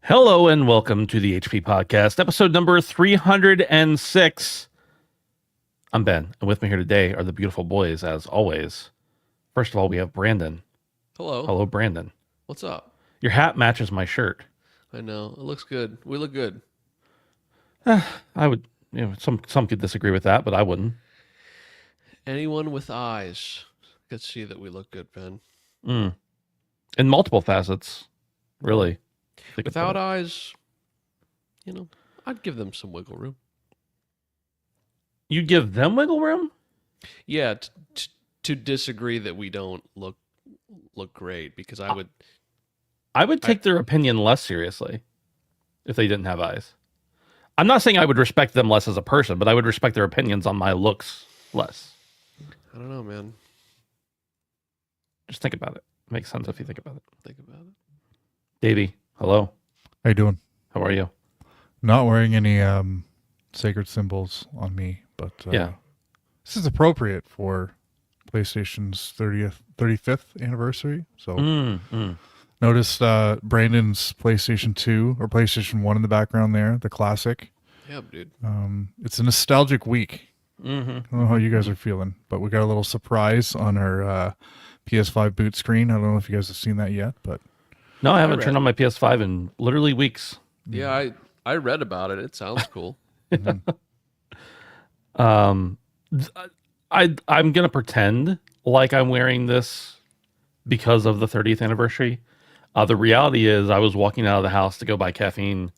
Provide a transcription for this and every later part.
Hello and welcome to the HP Podcast, episode number 306. I'm Ben, and with me here today are the beautiful boys, as always. First of all, we have Brandon. Hello. Hello, Brandon. What's up? Your hat matches my shirt. I know. It looks good. We look good. I would, some could disagree with that, but I wouldn't. Anyone with eyes could see that we look good, Ben. In multiple facets, really. Without eyes, I'd give them some wiggle room. You'd give them wiggle room? Yeah, to disagree that we don't look great, because I would take their opinion less seriously if they didn't have eyes. I'm not saying I would respect them less as a person, but I would respect their opinions on my looks less. I don't know, man. Just think about it. It makes sense if you think about it. Think about it. Davey, hello. How you doing? How are you? Not wearing any sacred symbols on me, but yeah, this is appropriate for PlayStation's 35th anniversary. So notice Brandon's PlayStation 2 or PlayStation 1 in the background there, the classic. Yeah, dude. It's a nostalgic week. Mm-hmm. I don't know how you guys are feeling, but we got a little surprise on our PS5 boot screen. I don't know if you guys have seen that yet, but no, I haven't turned on my PS5 in literally weeks. Yeah, I read about it. It sounds cool. I'm gonna pretend like I'm wearing this because of the 30th anniversary. The reality is, I was walking out of the house to go buy caffeine,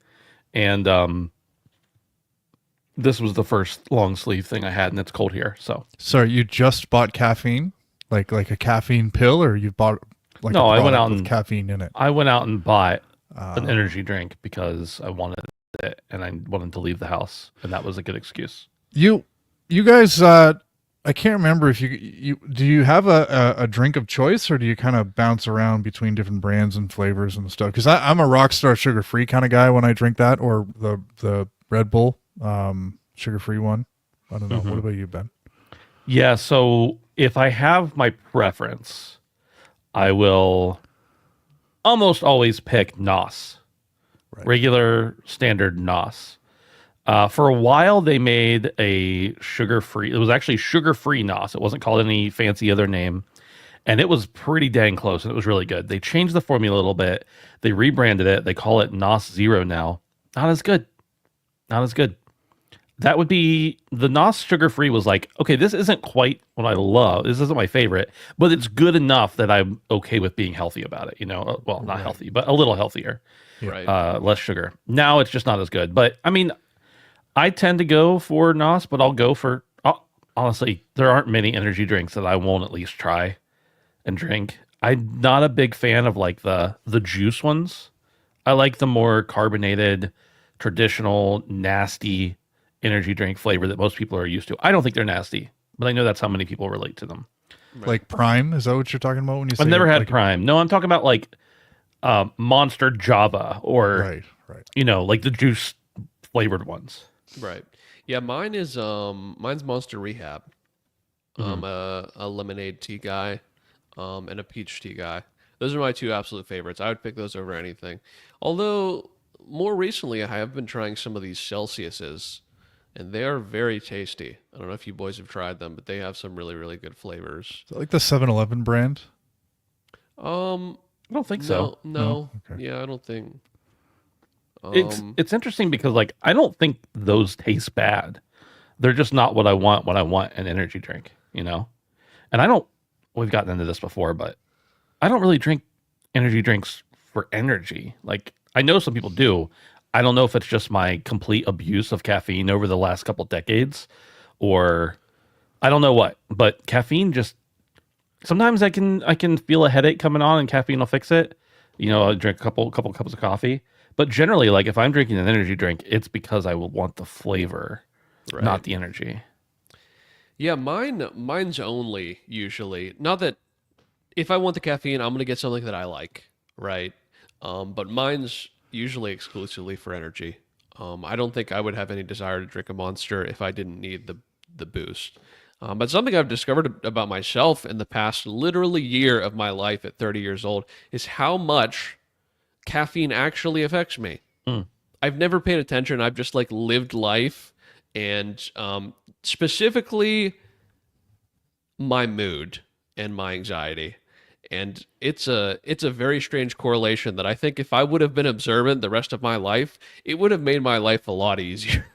and this was the first long sleeve thing I had, and it's cold here. So, sorry, you just bought caffeine, like a caffeine pill, or you bought like no, a I went out with and caffeine in it? I went out and bought an energy drink because I wanted it, and I wanted to leave the house, and that was a good excuse. You guys, I can't remember if you do you have a drink of choice, or do you kind of bounce around between different brands and flavors and stuff? Because I'm a Rockstar sugar free kind of guy when I drink that, or the Red Bull sugar free one. I don't know. What about you, Ben? Yeah, so if I have my preference, I will almost always pick NOS, regular standard NOS. For a while, they made a sugar-free. It was actually sugar-free NOS. It wasn't called any fancy other name, and it was pretty dang close, and it was really good. They changed the formula a little bit. They rebranded it. They call it NOS Zero now. Not as good. Not as good. That would be the NOS sugar-free was like, okay, this isn't quite what I love. This isn't my favorite, but it's good enough that I'm okay with being healthy about it. Well, not healthy, but a little healthier. Right. Less sugar. Now it's just not as good. But I mean, I tend to go for NOS, but I'll go for, honestly, there aren't many energy drinks that I won't at least try and drink. I'm not a big fan of like the juice ones. I like the more carbonated, traditional, nasty energy drink flavor that most people are used to. I don't think they're nasty, but I know that's how many people relate to them. Right. Like Prime? Is that what you're talking about when you say? I've never had like, Prime. No, I'm talking about like Monster Java or, right. like the juice flavored ones. Right. Yeah, mine's Monster Rehab. I'm a lemonade tea guy, and a peach tea guy. Those are my two absolute favorites. I would pick those over anything. Although more recently, I have been trying some of these Celsiuses, and they are very tasty. I don't know if you boys have tried them, but they have some really, really good flavors. Is that like the 7-Eleven brand? I don't think so. No. Okay. Yeah, I don't think. It's interesting because like I don't think those taste bad. They're just not what I want an energy drink, And we've gotten into this before, but I don't really drink energy drinks for energy. Like I know some people do. I don't know if it's just my complete abuse of caffeine over the last couple decades, or I don't know what. But caffeine just sometimes I can feel a headache coming on, and caffeine will fix it. I'll drink a couple cups of coffee. But generally, like if I'm drinking an energy drink, it's because I will want the flavor, not the energy. Yeah, mine's only usually. Not that if I want the caffeine, I'm gonna get something that I like, right? But mine's usually exclusively for energy. I don't think I would have any desire to drink a Monster if I didn't need the boost. But something I've discovered about myself in the past literally year of my life at 30 years old is how much caffeine actually affects me. Mm. I've never paid attention. I've just like lived life, and specifically my mood and my anxiety. And it's a very strange correlation that I think if I would have been observant the rest of my life, it would have made my life a lot easier.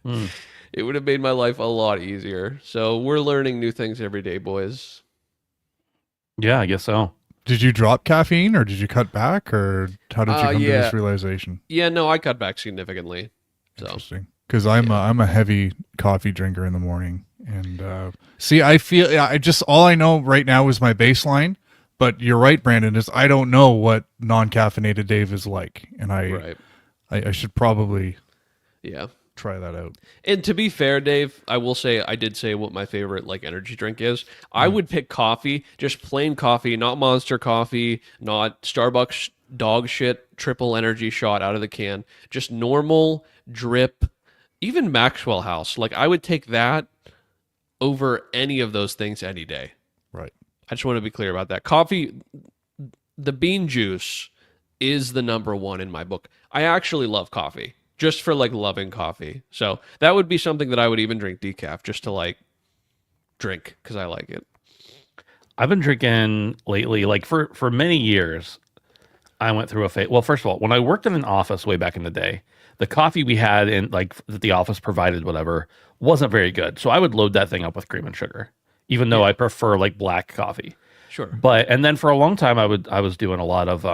Mm. It would have made my life a lot easier. So we're learning new things every day, boys. Yeah, I guess so. Did you drop caffeine, or did you cut back, or how did you come to yeah. this realization? Yeah, no, I cut back significantly. So Interesting, because I'm a heavy coffee drinker in the morning, and see, I feel I just all I know right now is my baseline. But you're right, Brandon. Is I don't know what non-caffeinated Dave is like, and I should probably try that out. And to be fair, Dave, I will say I did say what my favorite like energy drink is. I would pick coffee, just plain coffee, not Monster coffee, not Starbucks dog shit triple energy shot out of the can, just normal drip, even Maxwell House. Like I would take that over any of those things any day. Right. I just want to be clear about that. Coffee, the bean juice is the number one in my book. I actually love coffee, just for like loving coffee. So that would be something that I would even drink decaf just to like drink because I like it. I've been drinking lately, like for many years. I went through a phase. Well, first of all, when I worked in an office way back in the day, the coffee we had in like that the office provided, whatever, wasn't very good. So I would load that thing up with cream and sugar, even though I prefer like black coffee. Sure. But and then for a long time I was doing a lot of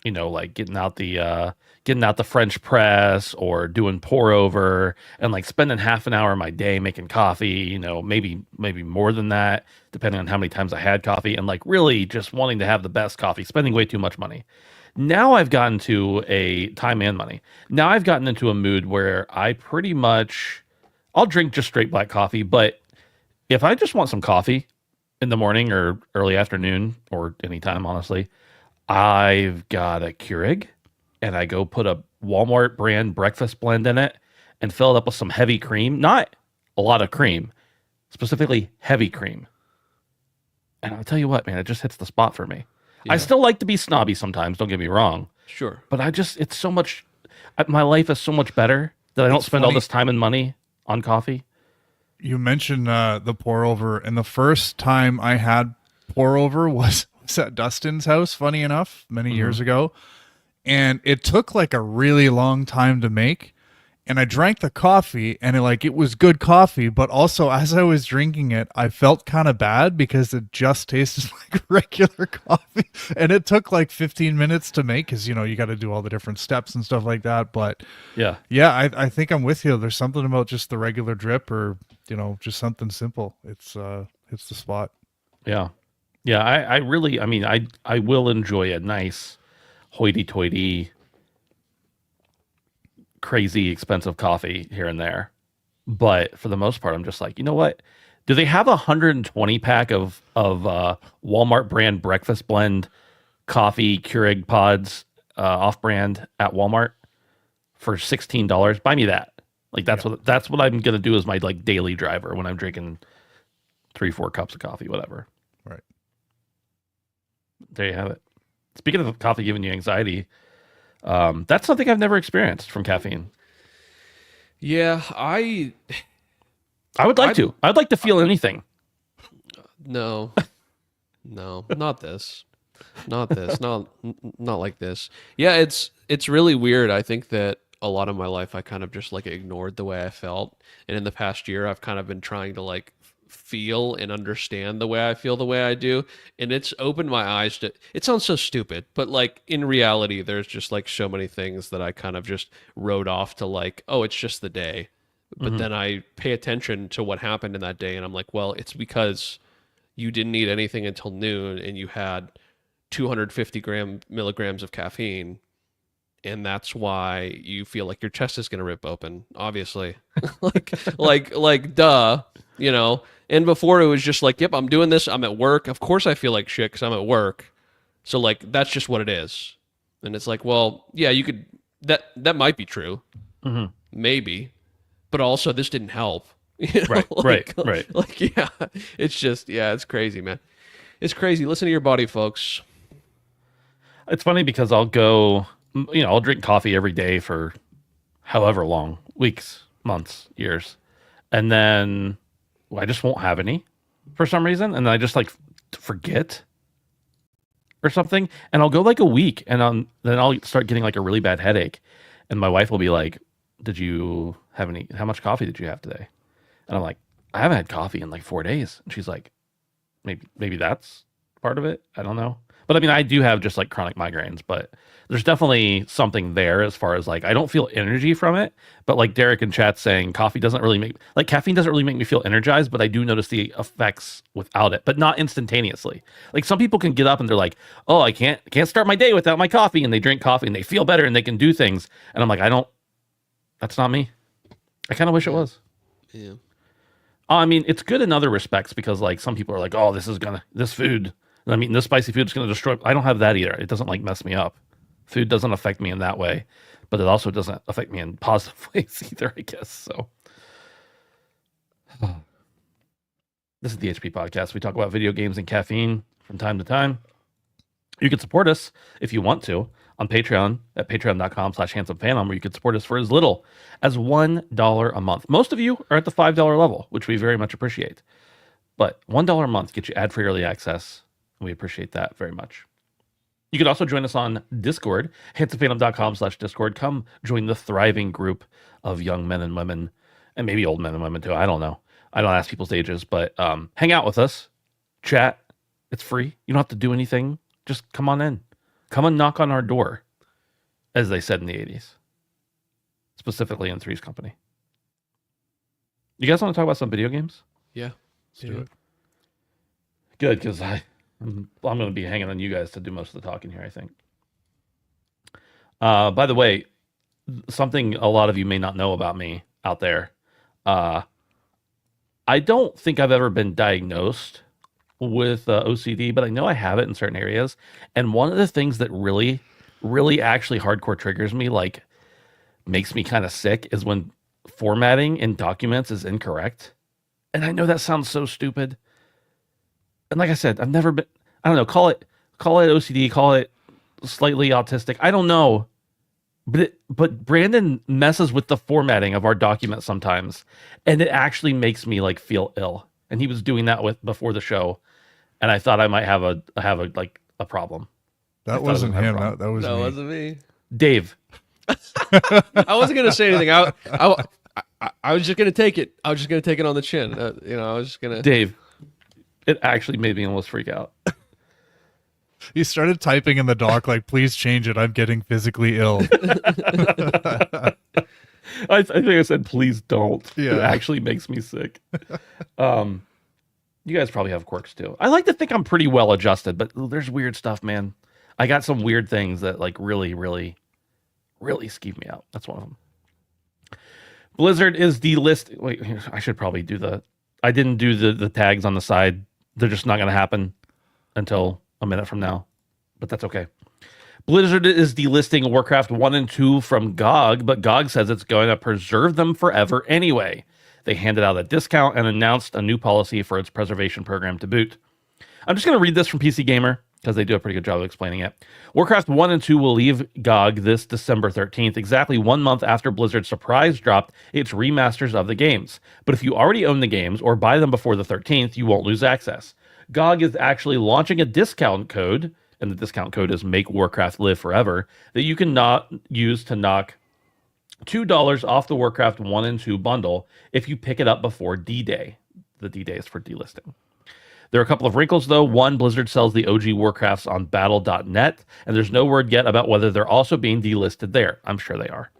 like getting out the French press or doing pour over and like spending half an hour of my day making coffee, maybe more than that, depending on how many times I had coffee, and like really just wanting to have the best coffee, spending way too much money. Now I've gotten to a time and money. Now I've gotten into a mood where I pretty much I'll drink just straight black coffee, but if I just want some coffee in the morning or early afternoon or anytime, honestly, I've got a Keurig and I go put a Walmart brand breakfast blend in it and fill it up with some heavy cream. Not a lot of cream, specifically heavy cream. And I'll tell you what, man, it just hits the spot for me. Yeah. I still like to be snobby sometimes, don't get me wrong. Sure. But it's so much, my life is so much better that I don't spend all this time and money on coffee. You mentioned the pour over, and the first time I had pour over was at Dustin's house, funny enough, many years ago. And it took like a really long time to make. And I drank the coffee, and it was good coffee, but also as I was drinking it, I felt kind of bad because it just tasted like regular coffee. And it took like 15 minutes to make because, you got to do all the different steps and stuff like that. But yeah, I think I'm with you. There's something about just the regular drip or, just something simple. It's the spot. Yeah. Yeah. I really, I will enjoy a nice hoity-toity, crazy expensive coffee here and there, but for the most part I'm just like, you know what, do they have 120 pack of Walmart brand breakfast blend coffee Keurig pods off brand at Walmart for $16? Buy me that. Like that's what I'm gonna do as my like daily driver when I'm drinking 3-4 cups of coffee, whatever. Right there you have it. Speaking of coffee giving you anxiety, that's something I've never experienced from caffeine. Yeah, I would like to. I'd like to feel anything. No, not this, not like this. Yeah, it's really weird. I think that a lot of my life I kind of just like ignored the way I felt, and in the past year I've kind of been trying to like feel and understand the way I feel the way I do, and it's opened my eyes to, it sounds so stupid, but like in reality there's just like so many things that I kind of just wrote off to like, oh, it's just the day, but then I pay attention to what happened in that day and I'm like, well, it's because you didn't eat anything until noon and you had 250 milligrams of caffeine, and that's why you feel like your chest is going to rip open, obviously. like duh, and before it was just like, yep, I'm doing this, I'm at work, of course I feel like shit because I'm at work, so like that's just what it is. And it's like, well, yeah, you could, that might be true, maybe, but also this didn't help. Right. Like, yeah, it's just, yeah, it's crazy, man. It's crazy. Listen to your body, folks. It's funny because I'll go, I'll drink coffee every day for however long, weeks, months, years. And then I just won't have any for some reason. And then I just like forget or something. And I'll go like a week and then I'll start getting like a really bad headache. And my wife will be like, how much coffee did you have today? And I'm like, I haven't had coffee in like 4 days. And she's like, maybe that's part of it. I don't know. But I mean, I do have just like chronic migraines, but there's definitely something there as far as like, I don't feel energy from it, but like Derek in chat saying caffeine doesn't really make me feel energized, but I do notice the effects without it, but not instantaneously. Like some people can get up and they're like, oh, I can't start my day without my coffee. And they drink coffee and they feel better and they can do things. And I'm like, that's not me. I kind of wish it was. Yeah. I mean, it's good in other respects because like some people are like, oh, this food, this spicy food is going to destroy. I don't have that either. It doesn't like mess me up. Food doesn't affect me in that way, but it also doesn't affect me in positive ways either, I guess. So this is the HP podcast. We talk about video games and caffeine from time to time. You can support us if you want to on Patreon at patreon.com/handsomephantom, where you can support us for as little as $1 a month. Most of you are at the $5 level, which we very much appreciate. But $1 a month gets you ad-free early access, and we appreciate that very much. You can also join us on Discord, handsomephantom.com/Discord. Come join the thriving group of young men and women, and maybe old men and women too. I don't know. I don't ask people's ages, but hang out with us, chat. It's free. You don't have to do anything. Just come on in. Come and knock on our door, as they said in the 80s, specifically in Three's Company. You guys want to talk about some video games? Yeah. Let's do it. Good, because I'm going to be hanging on you guys to do most of the talking here, I think. By the way, something a lot of you may not know about me out there. I don't think I've ever been diagnosed with OCD, but I know I have it in certain areas. And one of the things that really, really actually hardcore triggers me, like makes me kind of sick, is when formatting in documents is incorrect. And I know that sounds so stupid. And like I said, I've never been, I don't know, call it OCD, call it slightly autistic. I don't know. But Brandon messes with the formatting of our document sometimes, and it actually makes me like feel ill. And he was doing that before the show, and I thought I might have a problem. That wasn't him. That was No, me. it wasn't me. Dave. I wasn't gonna say anything. I was just gonna take it. I was just gonna take it on the chin. I was just gonna. Dave. It actually made me almost freak out. He started typing in the doc like, "Please change it. I'm getting physically ill." I think I said, "Please don't." Yeah. It actually makes me sick. You guys probably have quirks too. I like to think I'm pretty well adjusted, but there's weird stuff, man. I got some weird things that like really, really, really skeeve me out. That's one of them. Blizzard is delisting. Wait, I should probably do I didn't do the tags on the side. They're just not going to happen until a minute from now, but that's okay. Blizzard is delisting Warcraft 1 and 2 from GOG, but GOG says it's going to preserve them forever anyway. They handed out a discount and announced a new policy for its preservation program to boot. I'm just going to read this from PC Gamer because they do a pretty good job of explaining it. Warcraft 1 and 2 will leave GOG this December 13th, exactly 1 month after Blizzard surprise dropped its remasters of the games. But if you already own the games or buy them before the 13th, you won't lose access. GOG is actually launching a discount code, and the discount code is Make Warcraft Live Forever, that you can not use to knock $2 off the Warcraft 1 and 2 bundle if you pick it up before D-Day. The D-Day is for delisting. There are a couple of wrinkles, though. One, Blizzard sells the OG Warcrafts on battle.net, and there's no word yet about whether they're also being delisted there. I'm sure they are.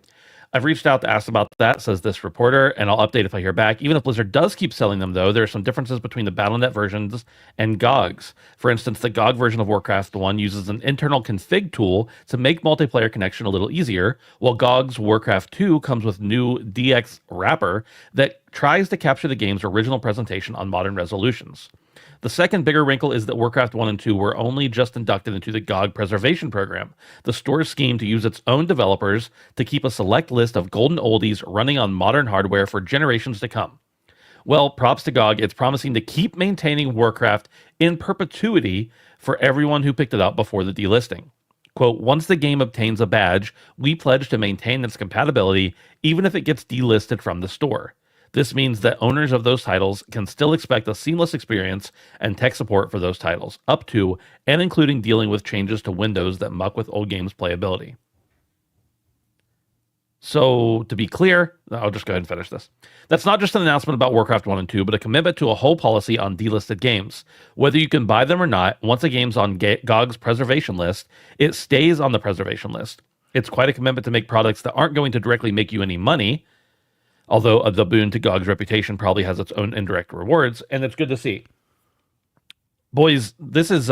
I've reached out to ask about that, says this reporter, and I'll update if I hear back. Even if Blizzard does keep selling them, though, there are some differences between the Battle.net versions and GOG's. For instance, the GOG version of Warcraft 1 uses an internal config tool to make multiplayer connection a little easier, while GOG's Warcraft 2 comes with new DX wrapper that tries to capture the game's original presentation on modern resolutions. The second bigger wrinkle is that Warcraft 1 and 2 were only just inducted into the GOG preservation program, the store's scheme to use its own developers to keep a select list of golden oldies running on modern hardware for generations to come. Well, props to GOG, it's promising to keep maintaining Warcraft in perpetuity for everyone who picked it up before the delisting. Quote, once the game obtains a badge, we pledge to maintain its compatibility even if it gets delisted from the store. This means that owners of those titles can still expect a seamless experience and tech support for those titles, up to and including dealing with changes to Windows that muck with old games' playability. So, to be clear, I'll just go ahead and finish this. That's not just an announcement about Warcraft 1 and 2, but a commitment to a whole policy on delisted games. Whether you can buy them or not, once a game's on GOG's preservation list, it stays on the preservation list. It's quite a commitment to make products that aren't going to directly make you any money, although the boon to GOG's reputation probably has its own indirect rewards, and it's good to see. Boys, this is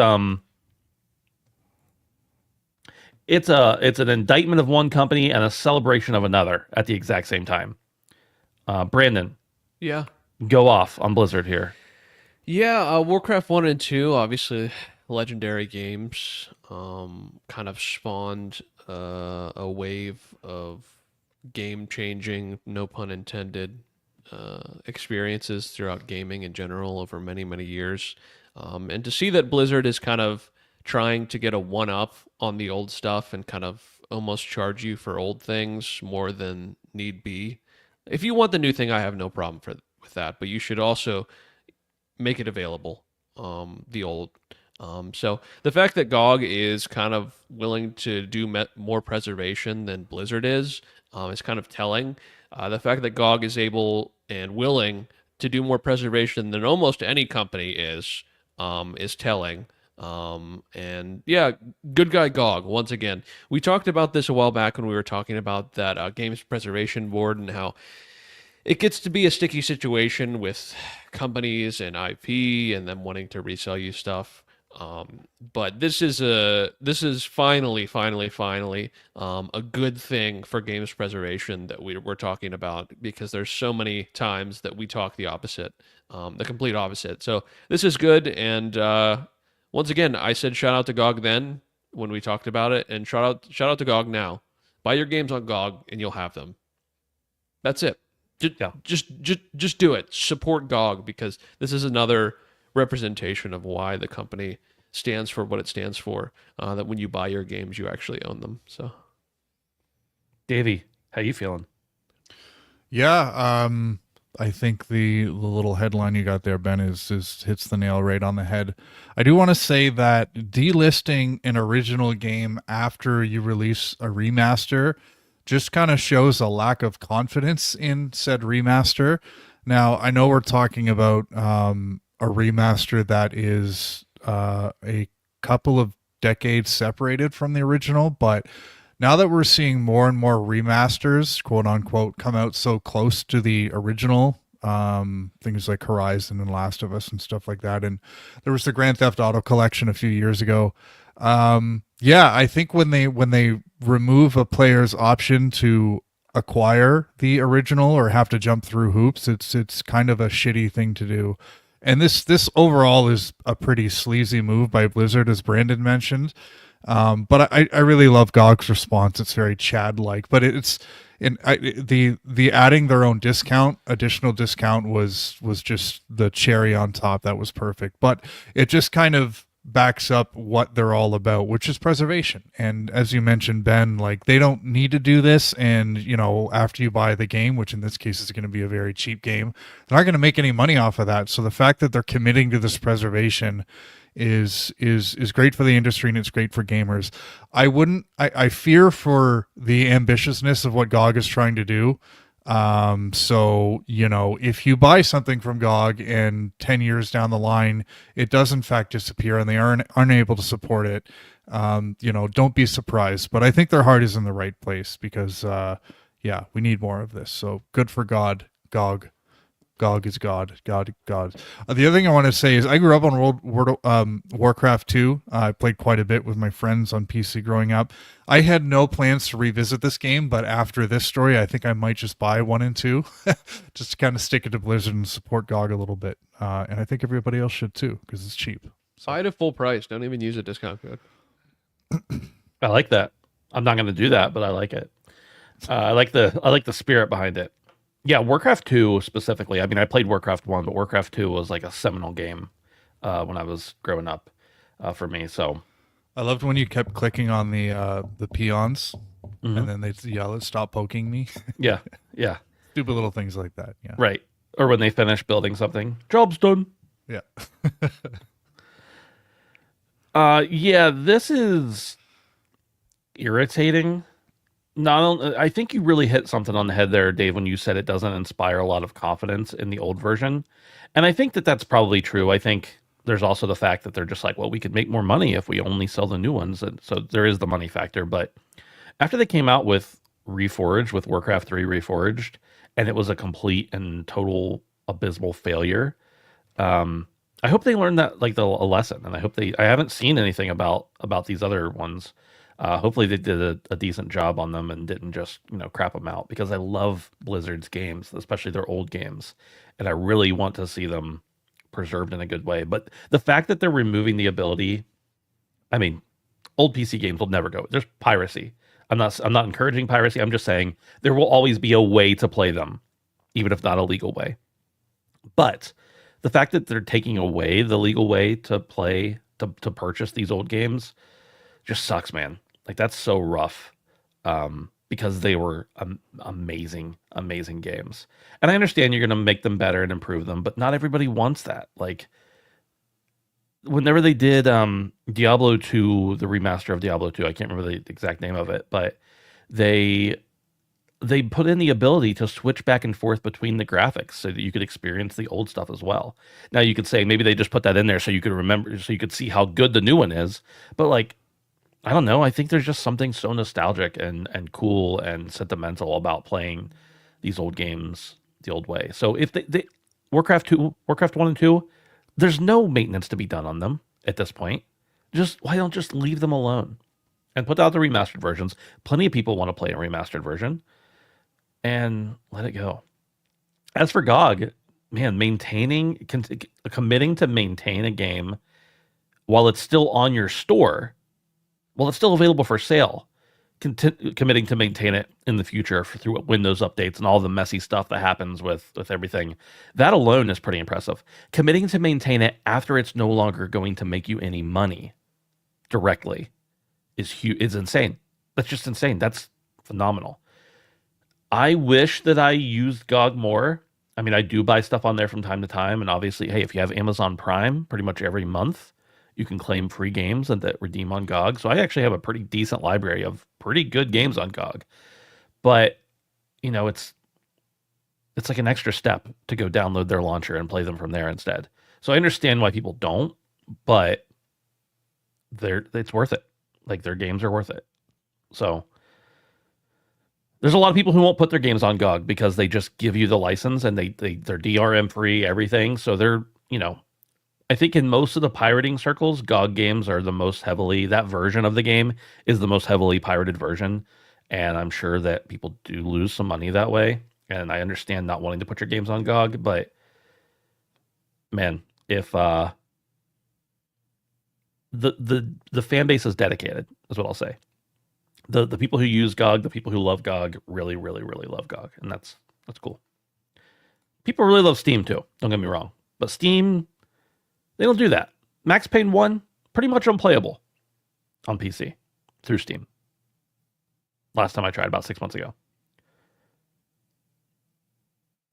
it's an indictment of one company and a celebration of another at the exact same time. Brandon, Yeah. go off on Blizzard here. Yeah, Warcraft 1 and 2, obviously legendary games, kind of spawned a wave of game-changing, no pun intended, experiences throughout gaming in general over many, many years. And to see that Blizzard is kind of trying to get a one-up on the old stuff and kind of almost charge you for old things more than need be. If you want the new thing, I have no problem with that, but you should also make it available, the old. So the fact that GOG is kind of willing to do more preservation than Blizzard is kind of telling. The fact that GOG is able and willing to do more preservation than almost any company is telling. And yeah, good guy GOG. Once again, we talked about this a while back when we were talking about that games preservation board and how it gets to be a sticky situation with companies and IP and them wanting to resell you stuff. But this is finally a good thing for games preservation that we're talking about, because there's so many times that we talk the opposite, the complete opposite. So this is good, and once again, I said shout out to GOG then when we talked about it, and shout out to GOG now. Buy your games on GOG and you'll have them. That's it. Just do it. Support GOG, because this is another representation of why the company stands for what it stands for. That when you buy your games, you actually own them. So, Davey, how you feeling? Yeah, I think the little headline you got there, Ben, is hits the nail right on the head. I do want to say that delisting an original game after you release a remaster just kind of shows a lack of confidence in said remaster. Now, I know we're talking about a remaster that is a couple of decades separated from the original, but now that we're seeing more and more remasters, quote unquote, come out so close to the original, things like Horizon and Last of Us and stuff like that, and there was the Grand Theft Auto collection a few years ago. Yeah, I think when they remove a player's option to acquire the original or have to jump through hoops, it's kind of a shitty thing to do. And this overall is a pretty sleazy move by Blizzard, as Brandon mentioned. But I really love GOG's response. It's very Chad-like, but the adding their own additional discount was just the cherry on top. That was perfect. But it just kind of backs up what they're all about, which is preservation. And as you mentioned, Ben, like, they don't need to do this. And, you know, after you buy the game, which in this case is going to be a very cheap game, they're not going to make any money off of that. So the fact that they're committing to this preservation is great for the industry, and it's great for gamers. I fear for the ambitiousness of what GOG is trying to do. So, you know, if you buy something from GOG and 10 years down the line, it does in fact disappear and they aren't able to support it, you know, don't be surprised. But I think their heart is in the right place, because, yeah, we need more of this. So good for GOG. GOG is God. The other thing I want to say is I grew up on Warcraft 2. I played quite a bit with my friends on PC growing up. I had no plans to revisit this game, but after this story, I think I might just buy 1 and 2, just to kind of stick it to Blizzard and support GOG a little bit. And I think everybody else should too, because it's cheap. Buy it at full price. Don't even use a discount code. I like that. I'm not going to do that, but I like it. I like the spirit behind it. Yeah, Warcraft 2 specifically. I mean, I played Warcraft 1, but Warcraft 2 was like a seminal game when I was growing up for me. So I loved when you kept clicking on the peons, Mhm. and then they'd yell, "Stop poking me!" Yeah, yeah, Stupid little things like that. Yeah, right. Or when they finish building something, job's done. yeah. Yeah, this is irritating. Not only, I think you really hit something on the head there, Dave, when you said it doesn't inspire a lot of confidence in the old version. And I think that that's probably true. I think there's also the fact that they're just like, well, we could make more money if we only sell the new ones. And so there is the money factor. But after they came out with Reforged, with Warcraft 3 Reforged, and it was a complete and total abysmal failure, I hope they learned that like a lesson, and I hope I haven't seen anything about these other ones. Hopefully they did a decent job on them and didn't just crap them out, because I love Blizzard's games, especially their old games, and I really want to see them preserved in a good way. But the fact that they're removing the ability, I mean, old PC games will never go. There's piracy. I'm not encouraging piracy. I'm just saying there will always be a way to play them, even if not a legal way. But the fact that they're taking away the legal way to play to purchase these old games just sucks, man. Like, that's so rough, because they were amazing, amazing games. And I understand you're going to make them better and improve them, but not everybody wants that. Like, whenever they did Diablo 2, the remaster of Diablo 2, I can't remember the exact name of it, but they put in the ability to switch back and forth between the graphics so that you could experience the old stuff as well. Now you could say maybe they just put that in there so you could remember, so you could see how good the new one is. But like, I don't know. I think there's just something so nostalgic and cool and sentimental about playing these old games the old way. So if they Warcraft 2, Warcraft 1 and 2, there's no maintenance to be done on them at this point. Just why don't just leave them alone and put out the remastered versions? Plenty of people want to play a remastered version, and let it go. As for GOG, man, committing to maintain a game while it's still on your store, while it's still available for sale, committing to maintain it in the future through Windows updates and all the messy stuff that happens with everything, that alone is pretty impressive. Committing to maintain it after it's no longer going to make you any money directly is insane. That's just insane. That's phenomenal. I wish that I used GOG more. I mean, I do buy stuff on there from time to time, and obviously, hey, if you have Amazon Prime, pretty much every month, you can claim free games and that redeem on GOG. So I actually have a pretty decent library of pretty good games on GOG. But, it's like an extra step to go download their launcher and play them from there instead. So I understand why people don't, but it's worth it. Like, their games are worth it. So there's a lot of people who won't put their games on GOG because they just give you the license and they're DRM free, everything. So they're, I think in most of the pirating circles, GOG games are the most heavily, that version of the game is the most heavily pirated version. And I'm sure that people do lose some money that way. And I understand not wanting to put your games on GOG, but man, if the fan base is dedicated, is what I'll say. The people who use GOG, the people who love GOG, really, really, really love GOG, and that's cool. People really love Steam too. Don't get me wrong, but Steam, they don't do that. Max Payne 1, pretty much unplayable on PC through Steam. Last time I tried, about 6 months ago.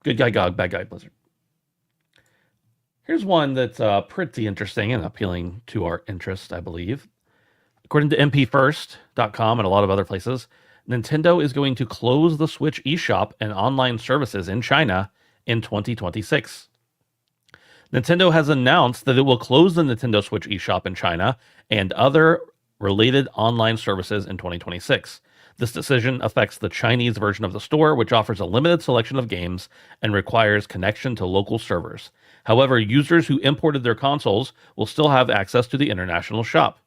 Good guy GOG, bad guy Blizzard. Here's one that's pretty interesting and appealing to our interest, I believe. According to mpfirst.com and a lot of other places, Nintendo is going to close the Switch eShop and online services in China in 2026. Nintendo has announced that it will close the Nintendo Switch eShop in China and other related online services in 2026. This decision affects the Chinese version of the store, which offers a limited selection of games and requires connection to local servers. However, users who imported their consoles will still have access to the international shop.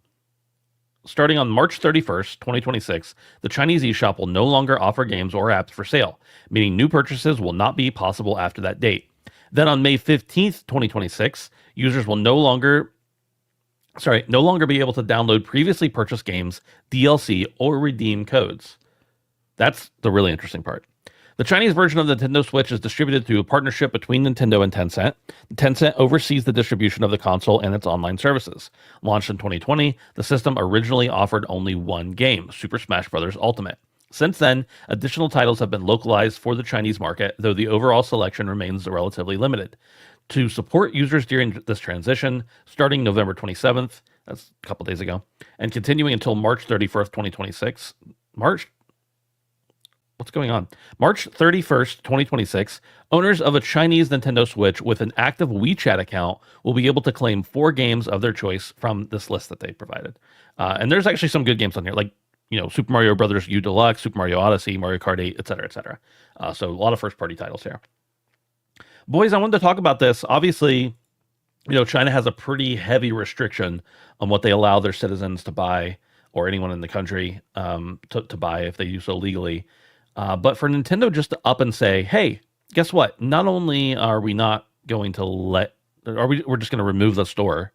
Starting on March 31st, 2026, the Chinese eShop will no longer offer games or apps for sale, meaning new purchases will not be possible after that date. Then on May 15th, 2026, users will no longer be able to download previously purchased games, DLC, or redeem codes. That's the really interesting part. The Chinese version of the Nintendo Switch is distributed through a partnership between Nintendo and Tencent. Tencent oversees the distribution of the console and its online services. Launched in 2020, the system originally offered only one game, Super Smash Bros. Ultimate. Since then, additional titles have been localized for the Chinese market, though the overall selection remains relatively limited. To support users during this transition, starting November 27th, that's a couple days ago, and continuing until March 31st, 2026, What's going on? March 31st, 2026, owners of a Chinese Nintendo Switch with an active WeChat account will be able to claim 4 games of their choice from this list that they provided. And there's actually some good games on here, like, Super Mario Brothers U Deluxe, Super Mario Odyssey, Mario Kart 8, etc., etc. So a lot of first-party titles here. Boys, I wanted to talk about this. Obviously, China has a pretty heavy restriction on what they allow their citizens to buy, or anyone in the country to buy if they do so legally. But for Nintendo just to up and say, hey, guess what? Not only are we not going to we're just going to remove the store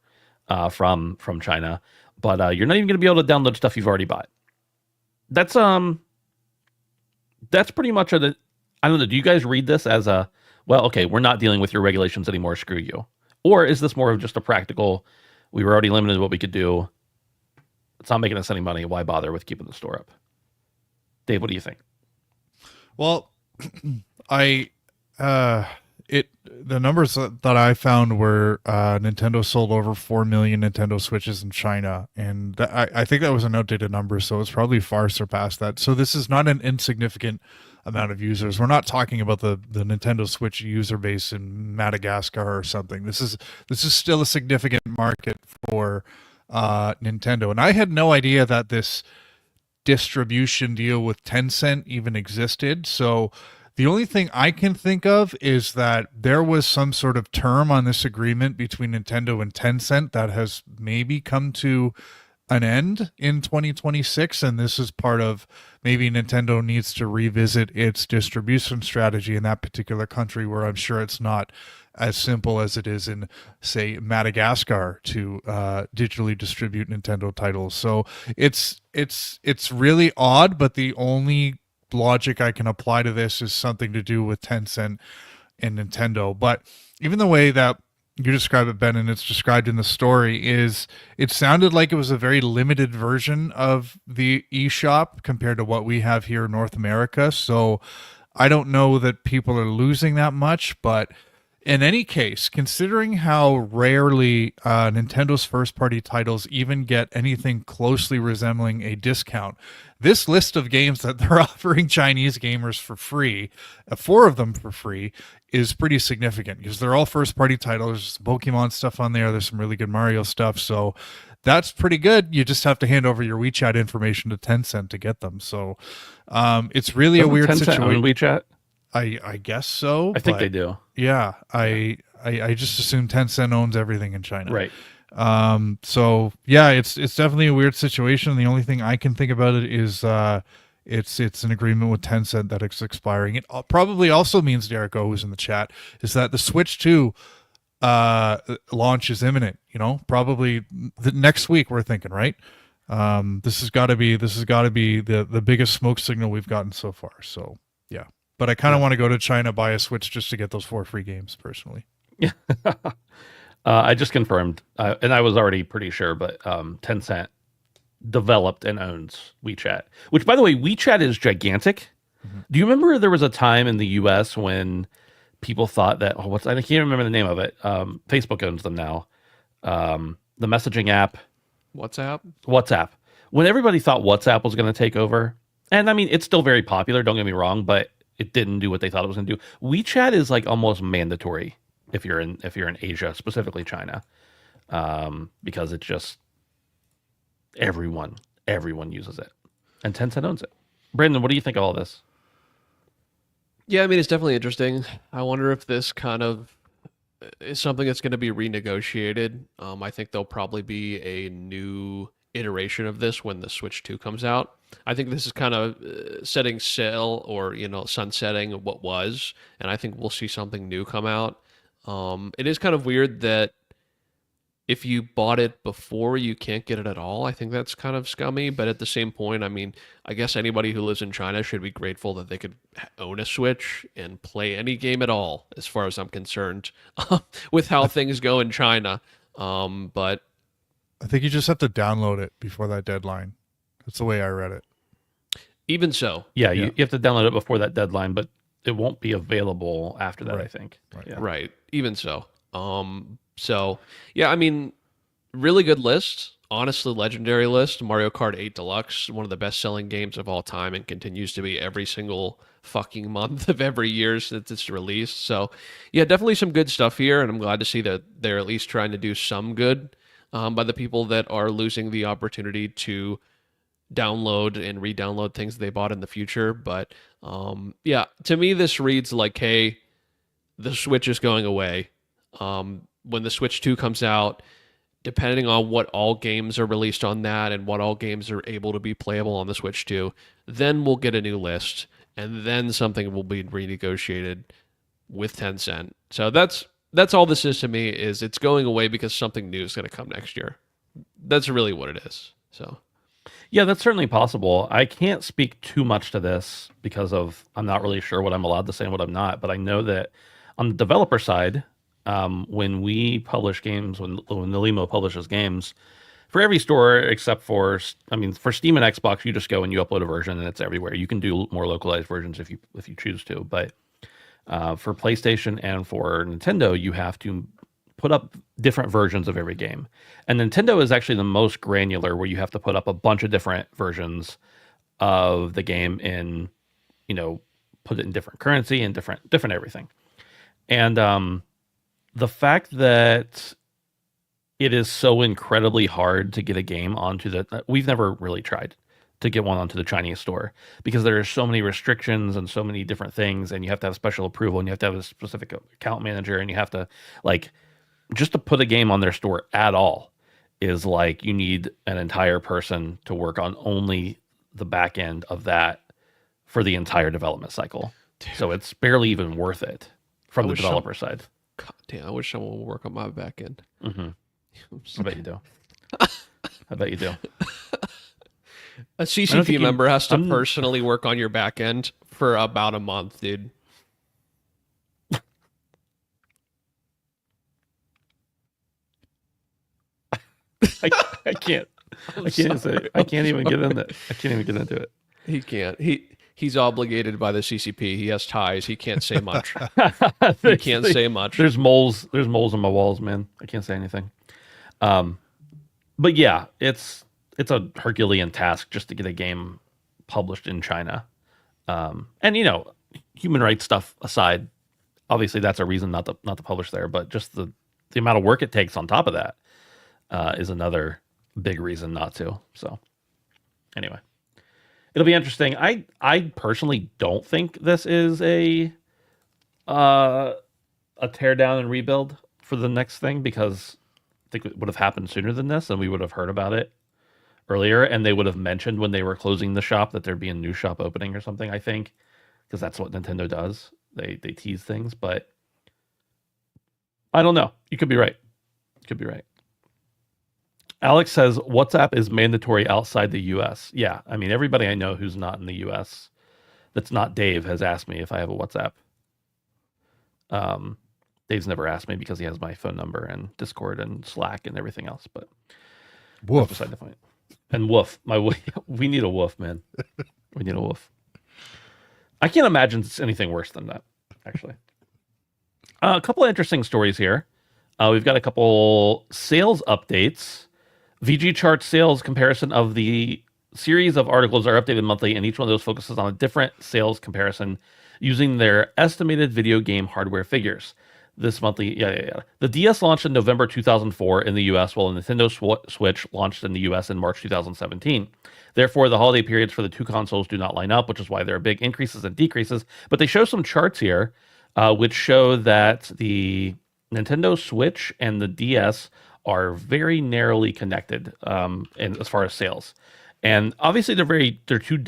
from China, but you're not even going to be able to download stuff you've already bought. That's pretty much I don't know. Do you guys read this as well, okay, we're not dealing with your regulations anymore, screw you? Or is this more of just a practical, we were already limited what we could do, it's not making us any money, why bother with keeping the store up? Dave, what do you think? Well, the numbers that I found were Nintendo sold over 4 million Nintendo Switches in China, and I think that was an outdated number, so it's probably far surpassed that. So this is not an insignificant amount of users. We're not talking about the Nintendo Switch user base in Madagascar or something. This is still a significant market for Nintendo, and I had no idea that this distribution deal with Tencent even existed. So the only thing I can think of is that there was some sort of term on this agreement between Nintendo and Tencent that has maybe come to an end in 2026, and this is part of maybe Nintendo needs to revisit its distribution strategy in that particular country, where I'm sure it's not as simple as it is in, say, Madagascar to digitally distribute Nintendo titles. So it's really odd, but the only logic I can apply to this is something to do with Tencent and Nintendo. But even the way that you describe it, Ben, and it's described in the story, is it sounded like it was a very limited version of the eShop compared to what we have here in North America. So I don't know that people are losing that much, but in any case, considering how rarely Nintendo's first-party titles even get anything closely resembling a discount, this list of games that they're offering Chinese gamers for free, 4 of them for free, is pretty significant because they're all first-party titles. There's Pokemon stuff on there. There's some really good Mario stuff. So that's pretty good. You just have to hand over your WeChat information to Tencent to get them. So it's really a weird situation. On WeChat? I guess so. I think they do. Yeah, I just assume Tencent owns everything in China. Right. So yeah, it's definitely a weird situation. The only thing I can think about it is it's an agreement with Tencent that it's expiring. It probably also means, Derek O, who's in the chat, is that the Switch 2 launch is imminent. Probably the next week, we're thinking, right? This has got to be the biggest smoke signal we've gotten so far. So yeah. But I kind of want to go to China, buy a Switch just to get those 4 free games, personally. Yeah. I just confirmed, and I was already pretty sure, but Tencent developed and owns WeChat, which, by the way, WeChat is gigantic. Mm-hmm. Do you remember there was a time in the U.S. when people thought that, I can't remember the name of it. Facebook owns them now. The messaging app. WhatsApp. When everybody thought WhatsApp was going to take over, and I mean, it's still very popular, don't get me wrong, but it didn't do what they thought it was going to do. WeChat is like almost mandatory if you're in Asia, specifically China, because it's just everyone uses it, and Tencent owns it. Brandon, what do you think of all this? Yeah, I mean, it's definitely interesting. I wonder if this kind of is something that's going to be renegotiated. I think there'll probably be a new iteration of this when the Switch 2 comes out. I think this is kind of setting sail or, sunsetting what was, and I think we'll see something new come out. It is kind of weird that, if you bought it before, you can't get it at all. I think that's kind of scummy. But at the same point, I mean, I guess anybody who lives in China should be grateful that they could own a Switch and play any game at all, as far as I'm concerned, with how things go in China. But I think you just have to download it before that deadline. That's the way I read it. even so, Yeah, you have to download it before that deadline, but it won't be available after that, I think. Right. Yeah. right, even so. So yeah, I mean, really good list. Honestly, legendary list. Mario Kart 8 Deluxe, one of the best-selling games of all time, and continues to be every single fucking month of every year since it's released. So, yeah, definitely some good stuff here, and I'm glad to see that they're at least trying to do some good by the people that are losing the opportunity to download and re-download things they bought in the future. But yeah, to me, this reads like, hey, the Switch is going away. When the Switch 2 comes out, depending on what all games are released on that and what all games are able to be playable on the Switch 2, then we'll get a new list, and then something will be renegotiated with Tencent. So that's all this is to me, is it's going away because something new is going to come next year. That's really what it is. So Yeah, that's certainly possible. I can't speak too much to this because I'm not really sure what I'm allowed to say and what I'm not, but I know that on the developer side, when we publish games, when Nalimo publishes games, for every store except for, I mean, for Steam and Xbox, you just go and you upload a version and it's everywhere. You can do more localized versions if you choose to, but for PlayStation and for Nintendo, you have to put up different versions of every game. And Nintendo is actually the most granular, where you have to put up a bunch of different versions of the game in, put it in different currency and different everything. And the fact that it is so incredibly hard to get a game onto we've never really tried to get one onto the Chinese store because there are so many restrictions and so many different things, and you have to have special approval and you have to have a specific account manager, and you have to just to put a game on their store at all is like you need an entire person to work on only the back end of that for the entire development cycle. Dude. So it's barely even worth it from the developer side. God damn, I wish someone would work on my back end. Mm-hmm. I bet you do. I bet you do. A CCP member has to personally work on your back end for about a month, dude. I can't even get in it. I can't even get into it. He can't. He's obligated by the CCP. He has ties. He can't say much. He can't say much. There's moles on my walls, man. I can't say anything. But yeah, it's a Herculean task just to get a game published in China. And human rights stuff aside, obviously that's a reason not to publish there. But just the amount of work it takes on top of that is another big reason not to. So anyway. It'll be interesting. I personally don't think this is a tear down and rebuild for the next thing, because I think it would have happened sooner than this, and we would have heard about it earlier, and they would have mentioned when they were closing the shop that there'd be a new shop opening or something, I think, because that's what Nintendo does. They tease things, but I don't know. You could be right. Alex says WhatsApp is mandatory outside the U.S. Yeah, I mean, everybody I know who's not in the U.S. that's not Dave has asked me if I have a WhatsApp. Dave's never asked me because he has my phone number and Discord and Slack and everything else. But woof. That's beside the point. And woof, we need a woof, man. We need a woof. I can't imagine it's anything worse than that, actually. A couple of interesting stories here. We've got a couple sales updates. VG Chart sales comparison of the series of articles are updated monthly, and each one of those focuses on a different sales comparison using their estimated video game hardware figures. This monthly, The DS launched in November 2004 in the US, while the Nintendo Switch launched in the US in March 2017. Therefore, the holiday periods for the two consoles do not line up, which is why there are big increases and decreases. But they show some charts here, which show that the Nintendo Switch and the DS are very narrowly connected in as far as sales. And obviously they're two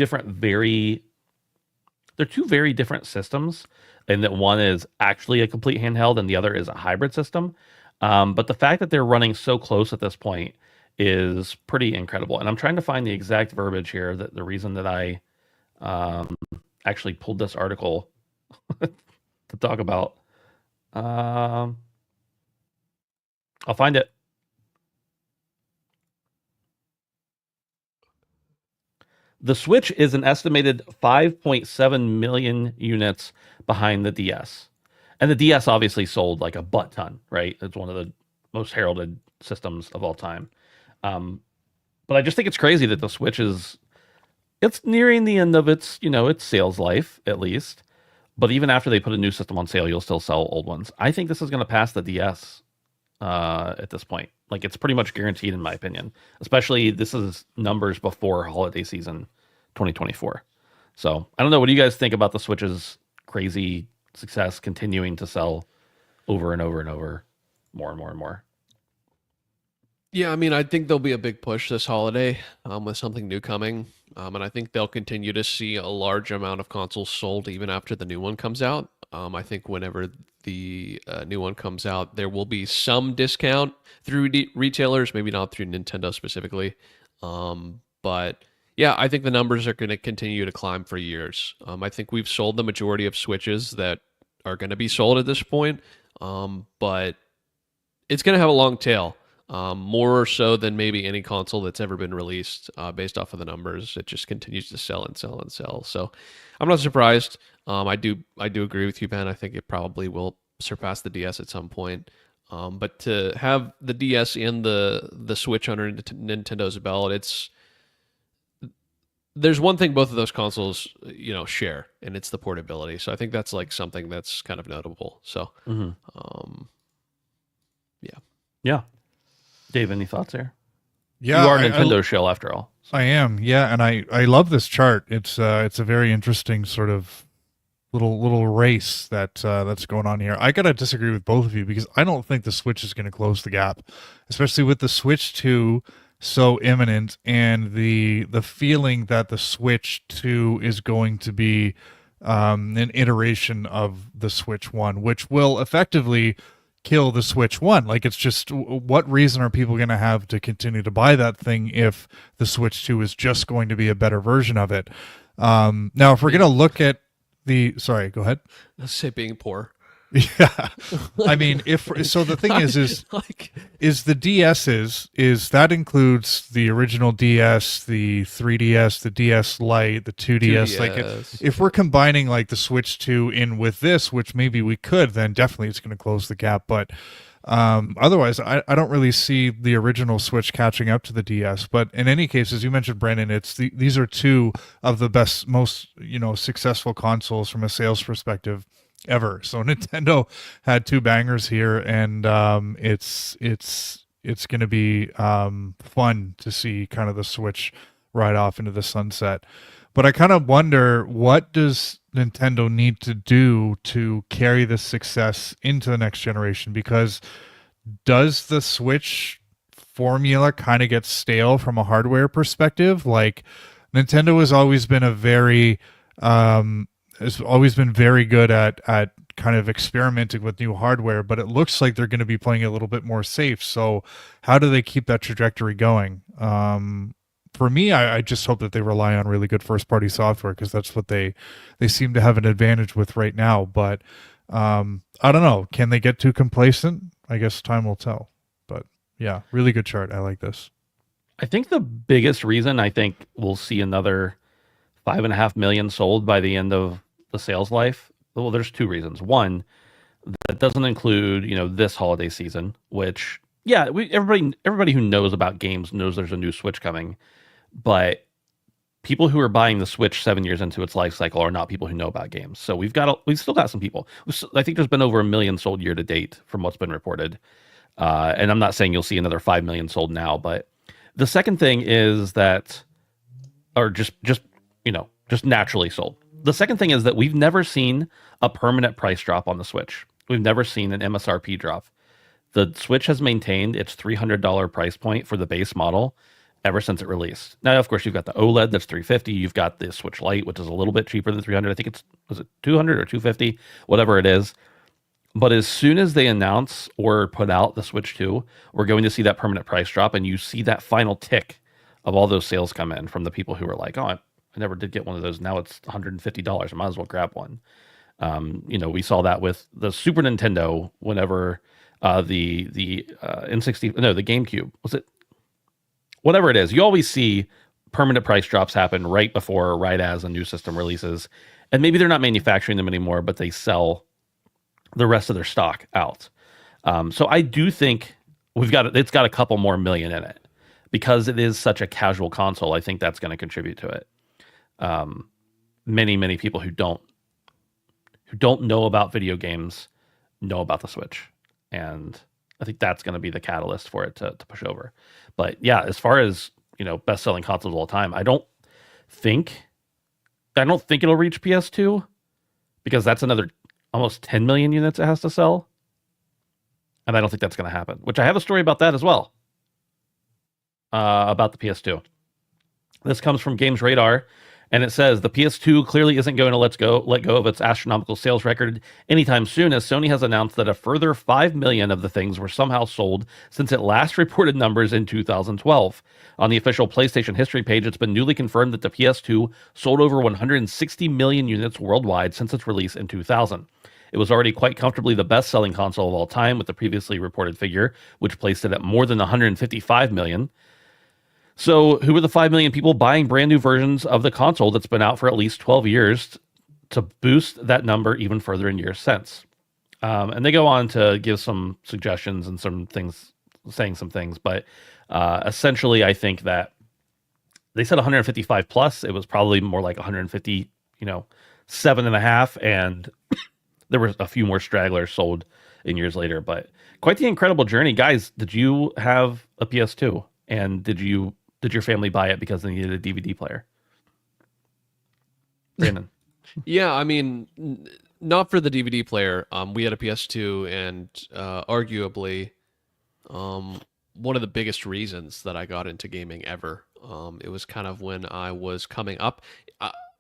very different systems, and that one is actually a complete handheld and the other is a hybrid system. But the fact that they're running so close at this point is pretty incredible. And I'm trying to find the exact verbiage here, that the reason that I actually pulled this article to talk about. I'll find it. The Switch is an estimated 5.7 million units behind the DS. And the DS obviously sold like a butt ton, right? It's one of the most heralded systems of all time. But I just think it's crazy that the Switch it's nearing the end of its sales life, at least. But even after they put a new system on sale, you'll still sell old ones. I think this is going to pass the DS at this point. Like, it's pretty much guaranteed, in my opinion. Especially, this is numbers before holiday season 2024. So, I don't know. What do you guys think about the Switch's crazy success continuing to sell over and over and over, more and more and more? Yeah, I mean, I think there'll be a big push this holiday with something new coming. And I think they'll continue to see a large amount of consoles sold even after the new one comes out. I think whenever the new one comes out, there will be some discount through retailers, maybe not through Nintendo specifically. But yeah, I think the numbers are going to continue to climb for years. I think we've sold the majority of Switches that are going to be sold at this point. But it's going to have a long tail. More so than maybe any console that's ever been released, based off of the numbers. It just continues to sell and sell and sell. So I'm not surprised. I do agree with you, Ben. I think it probably will surpass the DS at some point. But to have the DS and the Switch under Nintendo's belt, there's one thing both of those consoles, share, and it's the portability. So I think that's like something that's kind of notable. So, yeah. Yeah. Dave, any thoughts there? Yeah, you are a Nintendo shill after all. So. I am, yeah, and I love this chart. It's a very interesting sort of little race that's going on here. I gotta disagree with both of you because I don't think the Switch is going to close the gap, especially with the Switch 2 so imminent and the feeling that the Switch 2 is going to be an iteration of the Switch 1, which will effectively kill the Switch 1. Like, it's just, what reason are people going to have to continue to buy that thing if the Switch 2 is just going to be a better version of it? Now, if we're going to look at sorry, go ahead. Let's say being poor. Yeah. I mean, the thing is the DS's, that includes the original DS, the 3DS, the DS Lite, the 2DS. 2DS. Like, if we're combining like the Switch 2 in with this, which maybe we could, then definitely it's going to close the gap. But otherwise, I don't really see the original Switch catching up to the DS. But in any case, as you mentioned, Brandon, these are two of the best, most successful consoles from a sales perspective ever. So Nintendo had two bangers here, and it's going to be fun to see kind of the Switch ride off into the sunset. But I kind of wonder, what does Nintendo need to do to carry this success into the next generation? Because does the Switch formula kind of get stale from a hardware perspective? Like, Nintendo has always been very good at kind of experimenting with new hardware, but it looks like they're going to be playing a little bit more safe. So how do they keep that trajectory going? For me, I just hope that they rely on really good first-party software, because that's what they seem to have an advantage with right now. But I don't know. Can they get too complacent? I guess time will tell. But yeah, really good chart. I like this. I think the biggest reason I think we'll see another 5.5 million sold by the end of the sales life. Well, there's two reasons. One, that doesn't include, this holiday season, which, yeah, everybody who knows about games knows there's a new Switch coming, but people who are buying the Switch 7 years into its life cycle are not people who know about games. So we've still got some people. I think there's been over 1 million sold year to date from what's been reported. And I'm not saying you'll see another 5 million sold now, but the second thing is that, or just naturally sold. The second thing is that we've never seen a permanent price drop on the Switch. We've never seen an MSRP drop. The Switch has maintained its $300 price point for the base model ever since it released. Now, of course, you've got the OLED that's $350. You've got the Switch Lite, which is a little bit cheaper than $300. I think was it $200 or $250, whatever it is. But as soon as they announce or put out the Switch 2, we're going to see that permanent price drop, and you see that final tick of all those sales come in from the people who were like, "Oh, I never did get one of those. Now it's $150. I might as well grab one." We saw that with the Super Nintendo whenever the N60, no, the GameCube, was it? Whatever it is, you always see permanent price drops happen right before or right as a new system releases, and maybe they're not manufacturing them anymore, but they sell the rest of their stock out. So I do think it's got a couple more million in it because it is such a casual console. I think that's going to contribute to it. Many people who don't know about video games know about the Switch, and I think that's going to be the catalyst for it to push over. But yeah, as far as best-selling consoles of all time, I don't think it'll reach PS2 because that's another almost 10 million units it has to sell. And I don't think that's going to happen, which I have a story about that as well, about the PS2. This comes from Games Radar, and it says the PS2 clearly isn't going to let go of its astronomical sales record anytime soon, as Sony has announced that a further 5 million of the things were somehow sold since it last reported numbers in 2012. On the official PlayStation history page, it's been newly confirmed that the PS2 sold over 160 million units worldwide since its release in 2000. It was already quite comfortably the best-selling console of all time, with the previously reported figure, which placed it at more than 155 million. So who are the 5 million people buying brand new versions of the console that's been out for at least 12 years to boost that number even further in years since? And they go on to give some suggestions and some things, saying some things, but essentially I think that they said 155 plus. It was probably more like 150, 7.5, and there were a few more stragglers sold in years later, but quite the incredible journey. Guys, did you have a PS2? And did your family buy it because they needed a DVD player? Brandon. Yeah, I mean, not for the DVD player. We had a PS2, and arguably one of the biggest reasons that I got into gaming ever. It was kind of when I was coming up.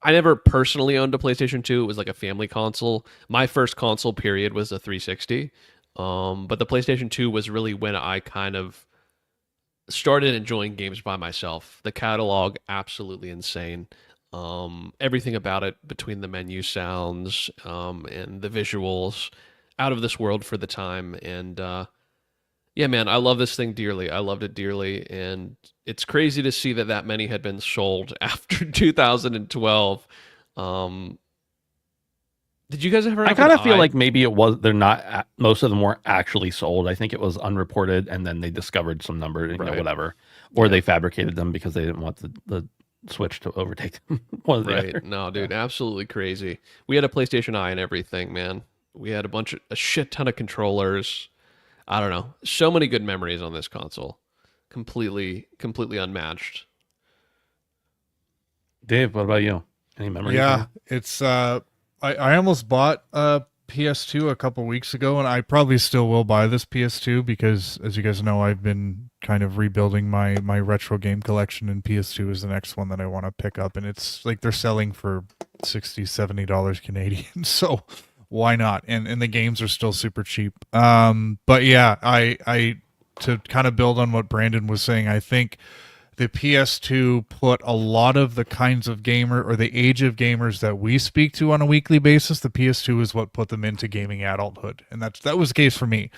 I never personally owned a PlayStation 2. It was like a family console. My first console period was a 360. But the PlayStation 2 was really when I kind of started enjoying games by myself. The catalog, absolutely insane. Everything about it, between the menu sounds and the visuals, out of this world for the time. And yeah, man, I love this thing dearly. I loved it dearly, and it's crazy to see that many had been sold after 2012. Did you guys ever? I kind of feel like maybe it was. They're not. Most of them weren't actually sold. I think it was unreported, and then they discovered some number, whatever, or they fabricated them because they didn't want the Switch to overtake them. One or the other. No, dude, absolutely crazy. We had a PlayStation Eye and everything, man. We had a shit ton of controllers. I don't know. So many good memories on this console. Completely unmatched. Dave, what about you? Any memories? Yeah, it's I almost bought a PS2 a couple weeks ago, and I probably still will buy this PS2 because, as you guys know, I've been kind of rebuilding my retro game collection, and PS2 is the next one that I want to pick up, and it's like they're selling for $60-$70 Canadian, so why not? And the games are still super cheap. But yeah, I to kind of build on what Brandon was saying, I think the PS2 put a lot of the kinds of gamer or the age of gamers that we speak to on a weekly basis. The PS2 is what put them into gaming adulthood, and that was the case for me.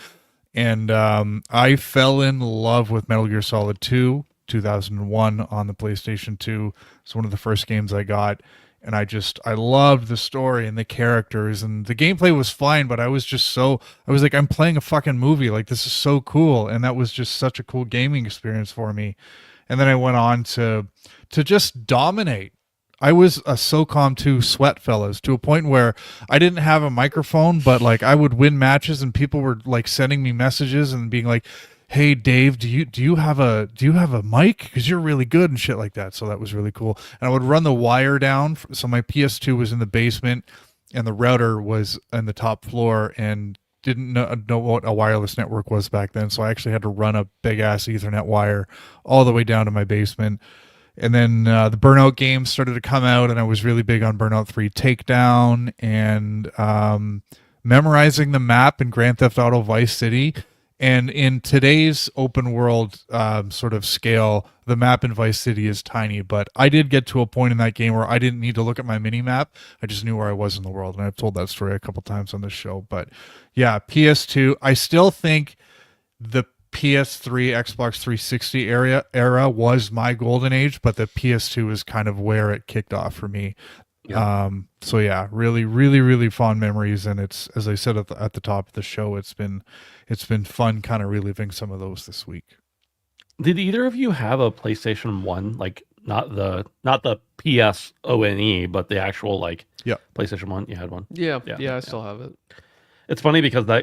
And I fell in love with Metal Gear Solid 2, 2001 on the PlayStation 2. It's one of the first games I got. And I loved the story and the characters, and the gameplay was fine, but I was like, I'm playing a fucking movie. Like, this is so cool. And that was just such a cool gaming experience for me. And then I went on to just dominate. I was a SOCOM 2 sweat, fellas, to a point where I didn't have a microphone, but like I would win matches and people were like sending me messages and being like, "Hey Dave, do you have a mic? Because you're really good," and shit like that. So that was really cool. And I would run the wire down. So my PS2 was in the basement, and the router was on the top floor, and didn't know what a wireless network was back then. So I actually had to run a big ass Ethernet wire all the way down to my basement. And then the Burnout games started to come out, and I was really big on Burnout 3 Takedown and memorizing the map in Grand Theft Auto Vice City. And in today's open world sort of scale, the map in Vice City is tiny. But I did get to a point in that game where I didn't need to look at my mini map. I just knew where I was in the world. And I've told that story a couple times on this show. But yeah, PS2. I still think the PS3, Xbox 360 era was my golden age, but the PS2 is kind of where it kicked off for me. Yeah. So yeah, really, really, really fond memories, and it's, as I said at the top of the show, it's been fun kind of reliving some of those this week. Did either of you have a PlayStation 1? Like not the PSONE, but the actual like PlayStation 1? You had one? Yeah, I still have it. It's funny because I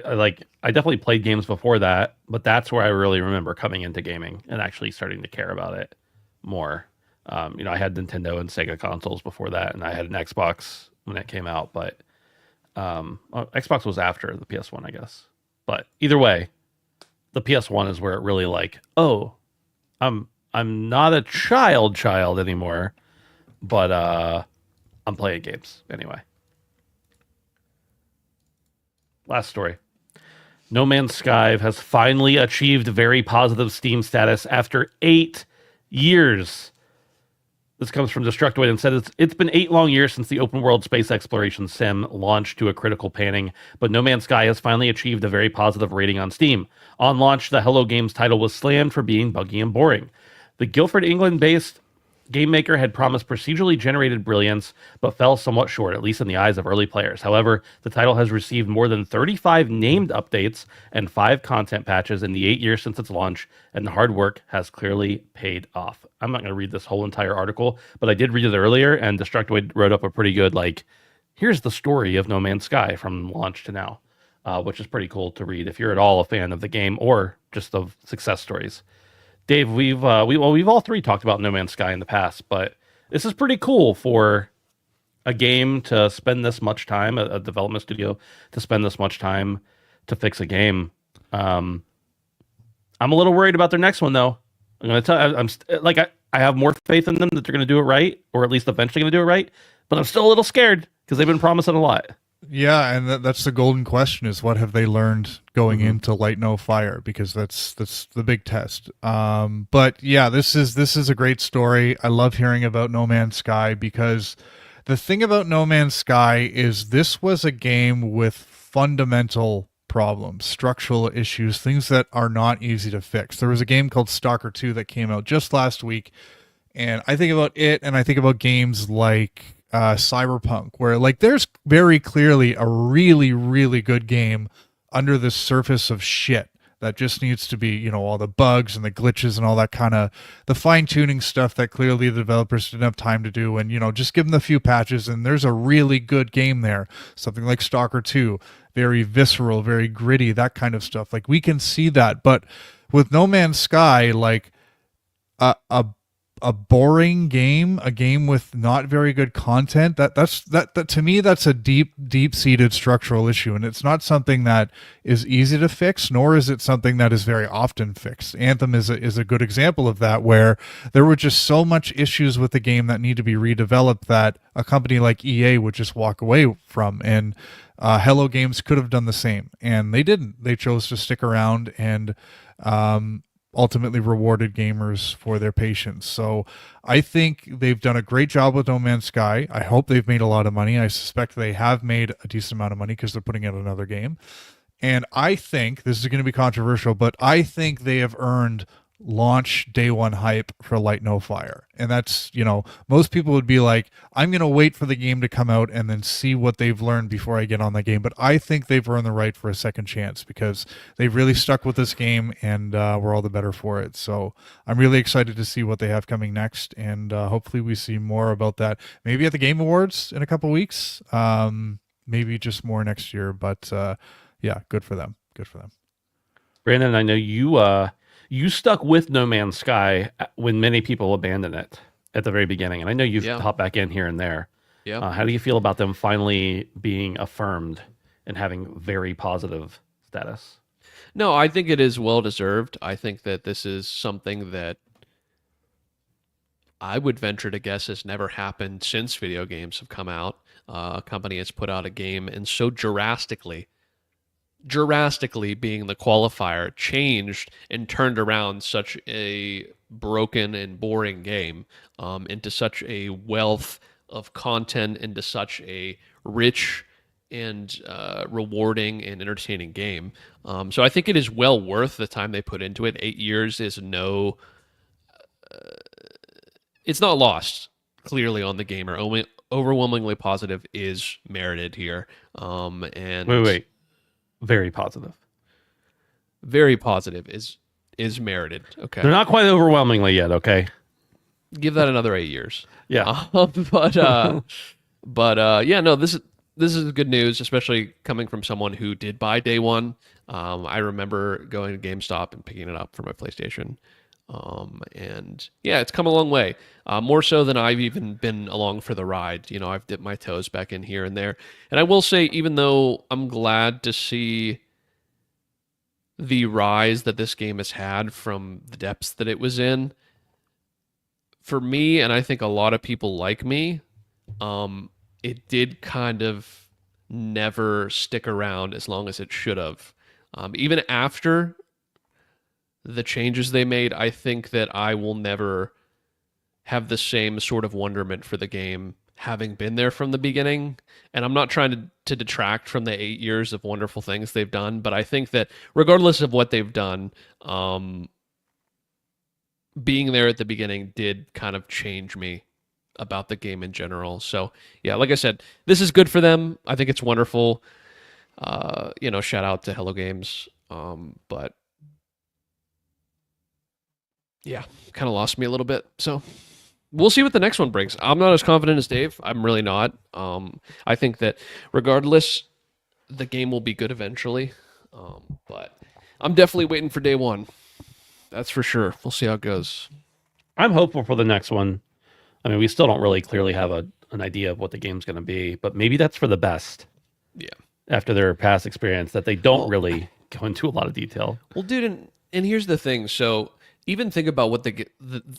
definitely played games before that, but that's where I really remember coming into gaming and actually starting to care about it more. I had Nintendo and Sega consoles before that, and I had an Xbox when it came out, but Xbox was after the PS1, I guess. But either way, the PS1 is where it really like, oh, I'm not a child anymore, but I'm playing games anyway. Last story. No Man's Sky has finally achieved very positive Steam status after 8 years. This comes from Destructoid and said it's been 8 long years since the open world space exploration sim launched to a critical panning, but No Man's Sky has finally achieved a very positive rating on Steam. On launch, the Hello Games title was slammed for being buggy and boring. The Guildford, England-based game maker had promised procedurally generated brilliance, but fell somewhat short, at least in the eyes of early players. However, the title has received more than 35 named updates and 5 content patches in the 8 years since its launch, and the hard work has clearly paid off. I'm not going to read this whole entire article, but I did read it earlier, and Destructoid wrote up a pretty good, here's the story of No Man's Sky from launch to now, which is pretty cool to read if you're at all a fan of the game or just of success stories. Dave, we've all three talked about No Man's Sky in the past, but this is pretty cool for a game to spend this much time, a development studio to spend this much time to fix a game. I'm a little worried about their next one, though. I'm going to tell you, I have more faith in them that they're going to do it right, or at least eventually going to do it right, but I'm still a little scared because they've been promising a lot. Yeah, and that's the golden question: is what have they learned going into Light No Fire? Because that's the big test. But yeah, this is a great story. I love hearing about No Man's Sky because the thing about No Man's Sky is this was a game with fundamental problems, structural issues, things that are not easy to fix. There was a game called Stalker 2 that came out just last week, and I think about it, and I think about games like Cyberpunk, where there's very clearly a really, really good game under the surface of shit that just needs to be, all the bugs and the glitches and all that kind of the fine-tuning stuff that clearly the developers didn't have time to do, and just give them a few patches and there's a really good game there. Something like Stalker 2, very visceral, very gritty, that kind of stuff. We can see that. But with No Man's Sky, a boring game, a game with not very good content, that to me, that's a deep-seated structural issue, and it's not something that is easy to fix, nor is it something that is very often fixed. Anthem is a good example of that, where there were just so much issues with the game that need to be redeveloped that a company like EA would just walk away from, and Hello Games could have done the same, and they didn't. They chose to stick around and ultimately rewarded gamers for their patience. So I think they've done a great job with No Man's Sky. I hope they've made a lot of money. I suspect they have made a decent amount of money because they're putting out another game. And I think, this is going to be controversial, but I think they have earned launch day one hype for Light No Fire. And that's, most people would be like, I'm going to wait for the game to come out and then see what they've learned before I get on that game. But I think they've earned the right for a second chance because they've really stuck with this game, and we're all the better for it. So I'm really excited to see what they have coming next. And hopefully we see more about that. Maybe at the Game Awards in a couple weeks. Maybe just more next year. But yeah, good for them. Good for them. Brandon, I know you stuck with No Man's Sky when many people abandoned it at the very beginning, and I know you've hopped back in here and there. Yeah. How do you feel about them finally being affirmed and having very positive status? No, I think it is well deserved. I think that this is something that I would venture to guess has never happened since video games have come out. A company has put out a game and so drastically being the qualifier, changed and turned around such a broken and boring game into such a wealth of content, into such a rich and rewarding and entertaining game. So I think it is well worth the time they put into it. 8 years is it's not lost clearly on the gamer. Overwhelmingly positive is merited here. And Wait. Very positive. very positive is merited. Okay, They're not quite overwhelmingly yet, okay? give that another 8 years. Yeah. But yeah, no, this is good news, especially coming from someone who did buy day one. I remember going to GameStop and picking it up for my PlayStation. And yeah, it's come a long way. More so than I've even been along for the ride. You know, I've dipped my toes back in here and there. And I will say, even though I'm glad to see the rise that this game has had from the depths that it was in, for me, and I think a lot of people like me, it did kind of never stick around as long as it should have. Even after the changes they made, I think that I will never have the same sort of wonderment for the game having been there from the beginning. And I'm not trying to detract from the 8 years of wonderful things they've done, but I think that regardless of what they've done, being there at the beginning did kind of change me about the game in general. So yeah, like I said, this is good for them. I think it's wonderful. Shout out to Hello Games. But yeah, kind of lost me a little bit. So we'll see what the next one brings. I'm not as confident as Dave. I'm really not. I think that regardless, the game will be good eventually. But I'm definitely waiting for day one. That's for sure. We'll see how it goes. I'm hopeful for the next one. I mean, we still don't really clearly have an idea of what the game's going to be, but maybe that's for the best. Yeah. After their past experience, that they don't really go into a lot of detail. Well, dude, and here's the thing. So even think about what the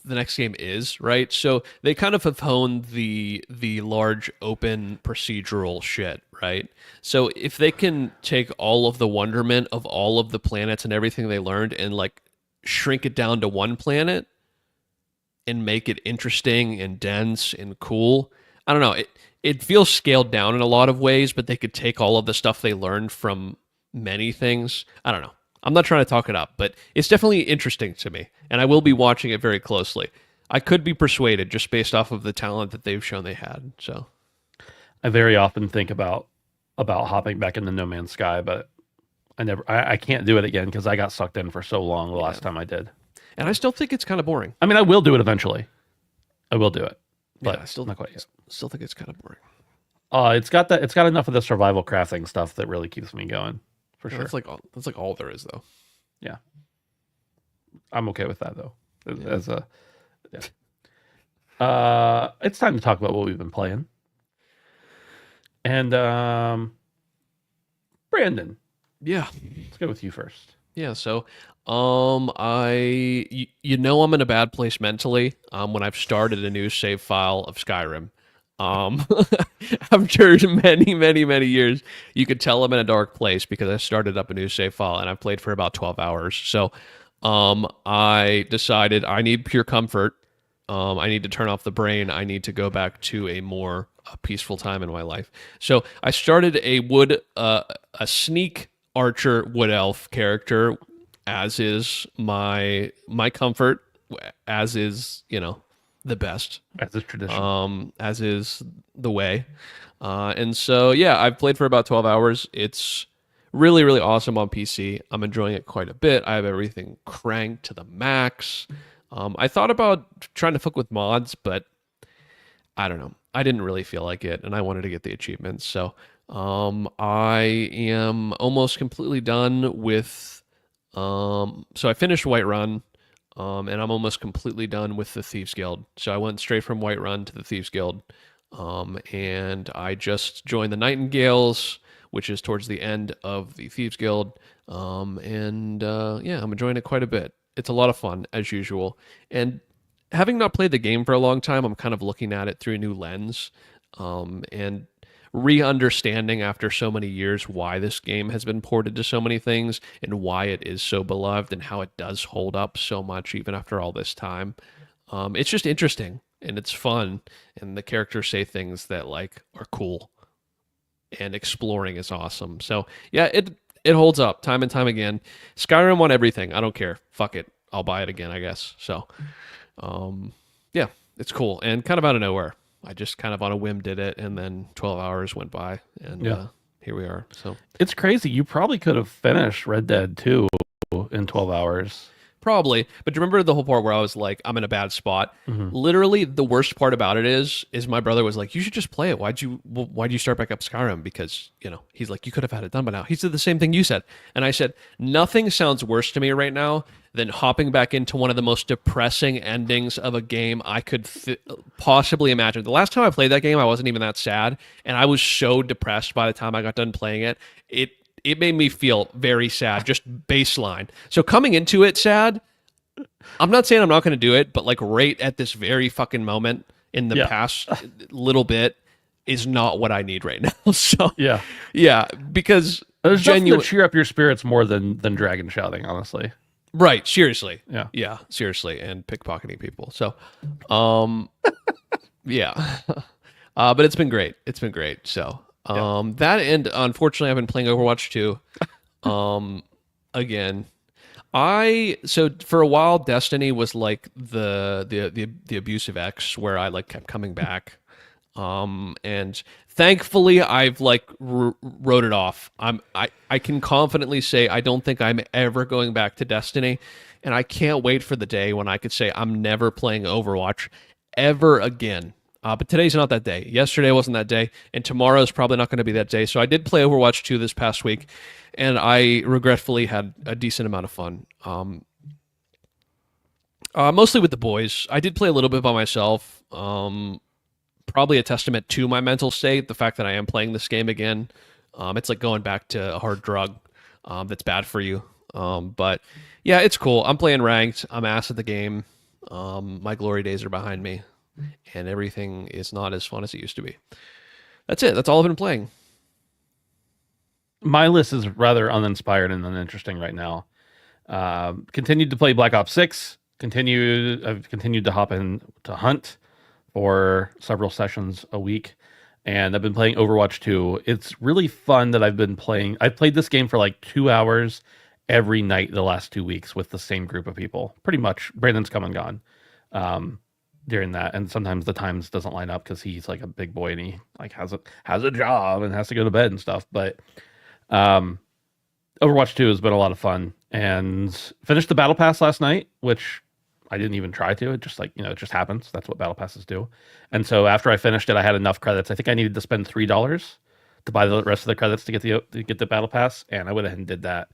next game is, right? So they kind of have honed the large open procedural shit, right? So if they can take all of the wonderment of all of the planets and everything they learned and like shrink it down to one planet and make it interesting and dense and cool, I don't know. It feels scaled down in a lot of ways, but they could take all of the stuff they learned from many things. I don't know. I'm not trying to talk it up, but it's definitely interesting to me, and I will be watching it very closely. I could be persuaded just based off of the talent that they've shown they had. So, I very often think about hopping back into No Man's Sky, but I can't do it again because I got sucked in for so long the last time I did. And I still think it's kind of boring. I mean, I will do it eventually. I will do it, but I still not quite yet. Still think it's kind of boring. It's got enough of the survival crafting stuff that really keeps me going. For sure. That's like all there is, though. Yeah, I'm okay with that though. It's time to talk about what we've been playing. And Brandon, yeah, let's go with you first. Yeah. So, I'm in a bad place mentally. When I've started a new save file of Skyrim. After many years, you could tell I'm in a dark place because I started up a new save file and I've played for about 12 hours. So, I decided I need pure comfort. I need to turn off the brain. I need to go back to a more peaceful time in my life. So I started a sneak archer wood elf character, as is my comfort, as is, the best. As is tradition. As is the way. And so, yeah, I've played for about 12 hours. It's really, really awesome on PC. I'm enjoying it quite a bit. I have everything cranked to the max. I thought about trying to fuck with mods, but I don't know. I didn't really feel like it, and I wanted to get the achievements. So I am almost completely done with... so I finished Whiterun, and I'm almost completely done with the Thieves Guild. So I went straight from Whiterun to the Thieves Guild, and I just joined the Nightingales, which is towards the end of the Thieves Guild, and yeah, I'm enjoying it quite a bit. It's a lot of fun, as usual. And having not played the game for a long time, I'm kind of looking at it through a new lens, and re-understanding after so many years why this game has been ported to so many things and why it is so beloved and how it does hold up so much even after all this time. It's just interesting and it's fun, and the characters say things that like are cool, and exploring is awesome. So yeah, it holds up time and time again. Skyrim on everything. I don't care. Fuck it. I'll buy it again, I guess. So, yeah, it's cool and kind of out of nowhere. I just kind of on a whim did it, and then 12 hours went by, and here we are. So It's crazy. You probably could have finished Red Dead 2 in 12 hours. probably, but do you remember the whole part where I was like, I'm in a bad spot? Mm-hmm. Literally, the worst part about it is my brother was like, you should just play it. Why'd you start back up Skyrim? Because, you know, he's like, you could have had it done by now. He said the same thing you said. And I said, nothing sounds worse to me right now than hopping back into one of the most depressing endings of a game I could possibly imagine. The last time I played that game, I wasn't even that sad. And I was so depressed by the time I got done playing it. It made me feel very sad, just baseline. So coming into it sad, I'm not saying I'm not going to do it, but like right at this very fucking moment in the past little bit is not what I need right now. So yeah, because there's nothing to cheer up your spirits more than dragon shouting, honestly. Right, seriously. Yeah, seriously, and pickpocketing people. So, yeah, but it's been great. It's been great. So, that, and unfortunately, I've been playing Overwatch 2. Again, so for a while, Destiny was like the abusive ex where I like kept coming back. And thankfully I've like wrote it off. I can confidently say I don't think I'm ever going back to Destiny, and I can't wait for the day when I could say I'm never playing Overwatch ever again. But today's not that day. Yesterday wasn't that day, and tomorrow's probably not going to be that day. So I did play Overwatch 2 this past week, and I regretfully had a decent amount of fun. Mostly with the boys. I did play a little bit by myself. Probably a testament to my mental state, the fact that I am playing this game again. It's like going back to a hard drug that's bad for you. But yeah, it's cool. I'm playing ranked. I'm ass at the game. My glory days are behind me, and everything is not as fun as it used to be. That's it. That's all I've been playing. My list is rather uninspired and uninteresting right now. Continued to play Black Ops 6. I've continued to hop in to Hunt for several sessions a week, and I've been playing Overwatch 2. It's really fun that I've played this game for like 2 hours every night the last 2 weeks with the same group of people. Pretty much, Brandon's come and gone during that, and sometimes the times doesn't line up because he's like a big boy and he like has a job and has to go to bed and stuff. But Overwatch 2 has been a lot of fun, and finished the Battle Pass last night, which I didn't even try to. It just it just happens. That's what Battle Passes do. And so after I finished it, I had enough credits. I think I needed to spend $3 to buy the rest of the credits to get the Battle Pass, and I went ahead and did that,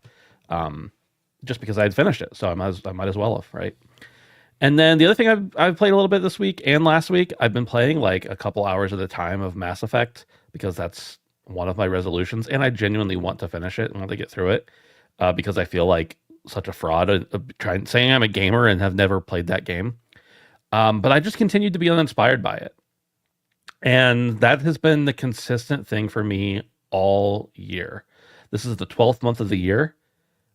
just because I had finished it. So I might as well have, right? And then the other thing I've played a little bit this week and last week, I've been playing like a couple hours at a time of Mass Effect, because that's one of my resolutions, and I genuinely want to finish it and want to get through it, because I feel like such a fraud saying I'm a gamer and have never played that game. But I just continued to be uninspired by it. And that has been the consistent thing for me all year. This is the 12th month of the year.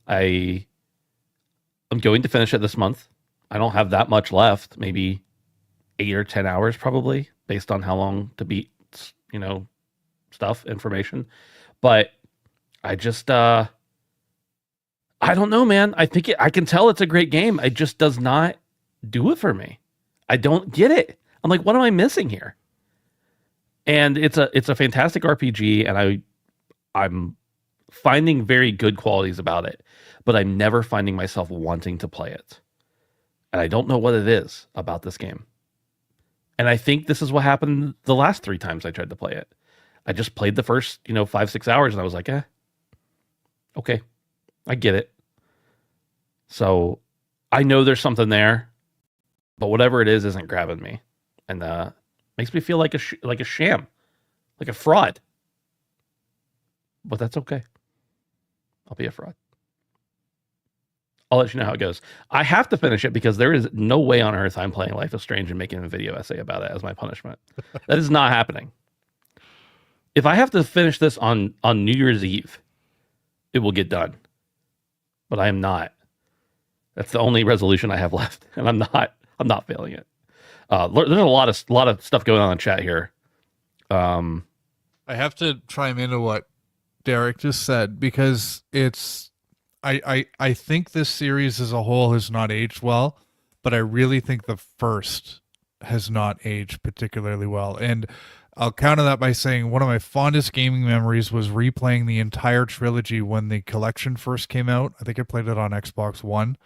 I'm going to finish it this month. I don't have that much left, maybe 8 or 10 hours probably, based on how long to beat, information. But I just, I don't know, man. I think I can tell it's a great game. It just does not do it for me. I don't get it. I'm like, what am I missing here? And it's a fantastic RPG, and I'm finding very good qualities about it, but I'm never finding myself wanting to play it. And I don't know what it is about this game. And I think this is what happened the last 3 times I tried to play it. I just played the first, 5-6 hours, and I was like, okay, I get it. So I know there's something there, but whatever it is isn't grabbing me, and makes me feel like a sham, like a fraud. But that's okay. I'll be a fraud. I'll let you know how it goes. I have to finish it because there is no way on earth I'm playing Life is Strange and making a video essay about it as my punishment. That is not happening. If I have to finish this on New Year's Eve, it will get done. But I am not. That's the only resolution I have left, and I'm not failing it. There's a lot of stuff going on in chat here. I have to chime into what Derek just said because I think this series as a whole has not aged well, but I really think the first has not aged particularly well. And I'll counter that by saying one of my fondest gaming memories was replaying the entire trilogy when the collection first came out. I think I played it on Xbox One.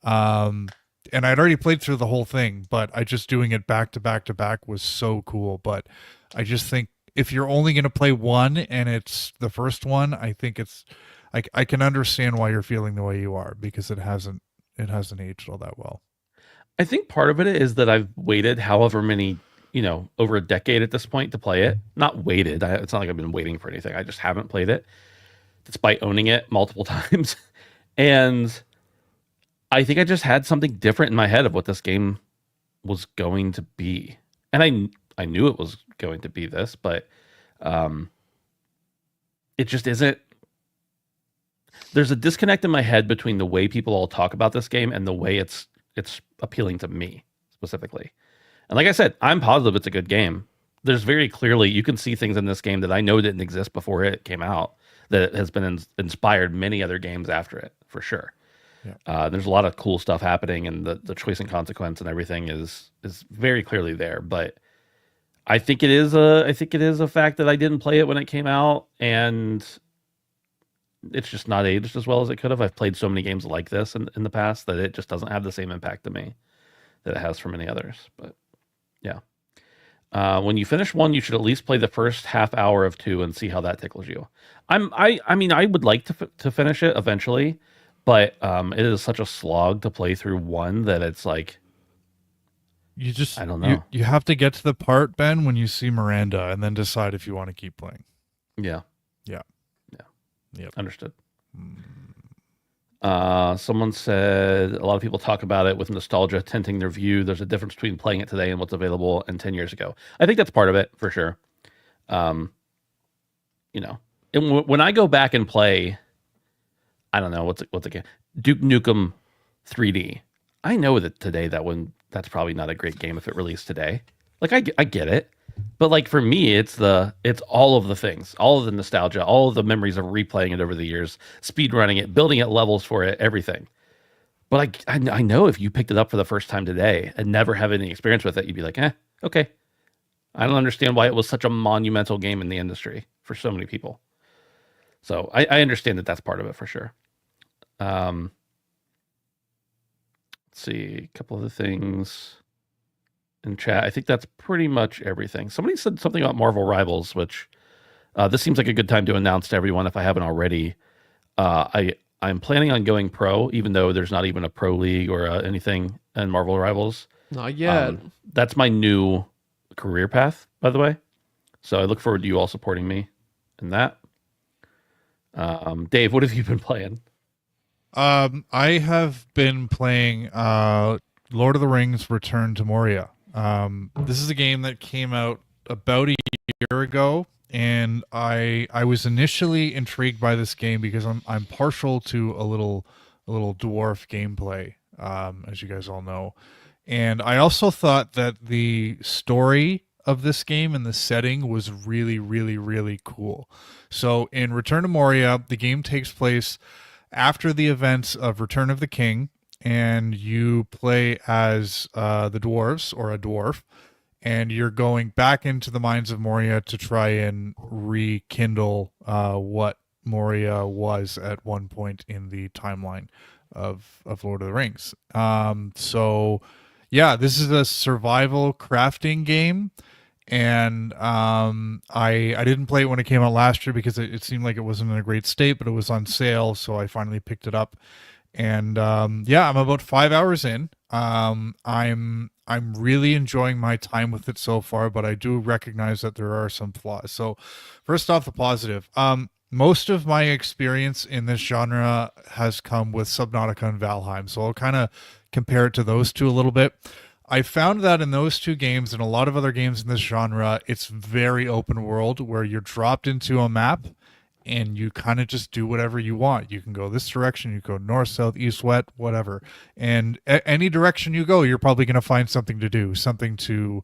And I'd already played through the whole thing, but I just doing it back to back to back was so cool. But I just think if you're only going to play one and it's the first one, I think I can understand why you're feeling the way you are because it hasn't aged all that well. I think part of it is that I've waited however many, over a decade at this point to play it. Not waited. It's not like I've been waiting for anything. I just haven't played it despite owning it multiple times. And I think I just had something different in my head of what this game was going to be. And I knew it was going to be this, but it just isn't. There's a disconnect in my head between the way people all talk about this game and the way it's appealing to me specifically. And like I said, I'm positive it's a good game. There's very clearly, you can see things in this game that I know didn't exist before it came out, that has been inspired many other games after it, for sure. Yeah. There's a lot of cool stuff happening, and the choice and consequence and everything is very clearly there. But I think it is a fact that I didn't play it when it came out, and it's just not aged as well as it could have. I've played so many games like this in the past that it just doesn't have the same impact to me that it has for many others. But yeah. When you finish one, you should at least play the first half hour of two and see how that tickles you. I mean, I would like to finish it eventually, but it is such a slog to play through one that it's like, I don't know. You have to get to the part, Ben, when you see Miranda and then decide if you want to keep playing. Yeah. Yeah. Yep. Understood. Someone said a lot of people talk about it with nostalgia tinting their view. There's a difference between playing it today and what's available and 10 years ago. I think that's part of it for sure. And when I go back and play, I don't know what's a game, Duke Nukem 3D. I know that today that's probably not a great game if it released today. Like I get it. But like for me, it's all of the things, all of the nostalgia, all of the memories of replaying it over the years, speed running it, building it levels for it, everything. But I know if you picked it up for the first time today and never have any experience with it, you'd be like, okay. I don't understand why it was such a monumental game in the industry for so many people. So I understand that that's part of it for sure. Let's see, a couple other things in chat. I think that's pretty much everything. Somebody said something about Marvel Rivals, which this seems like a good time to announce to everyone if I haven't already. I'm planning on going pro, even though there's not even a pro league or anything in Marvel Rivals. Not yet. That's my new career path, by the way. So I look forward to you all supporting me in that. Dave, what have you been playing? I have been playing Lord of the Rings Return to Moria. This is a game that came out about a year ago, and I was initially intrigued by this game because I'm partial to a little dwarf gameplay, as you guys all know. And I also thought that the story of this game and the setting was really, really, really cool. So in Return to Moria, the game takes place after the events of Return of the King, and you play as the dwarves or a dwarf, and you're going back into the mines of Moria to try and rekindle what Moria was at one point in the timeline of Lord of the Rings. So yeah, this is a survival crafting game, and I didn't play it when it came out last year because it seemed like it wasn't in a great state, but it was on sale, so I finally picked it up. And yeah, I'm about 5 hours in. I'm really enjoying my time with it so far, but I do recognize that there are some flaws. So first off, the positive. most of my experience in this genre has come with Subnautica and Valheim. So I'll kind of compare it to those two a little bit. I found that in those two games and a lot of other games in this genre, it's very open world where you're dropped into a map and you kind of just do whatever you want. You can go this direction, you go north, south, east, west, whatever. And any direction you go, you're probably going to find something to do, something to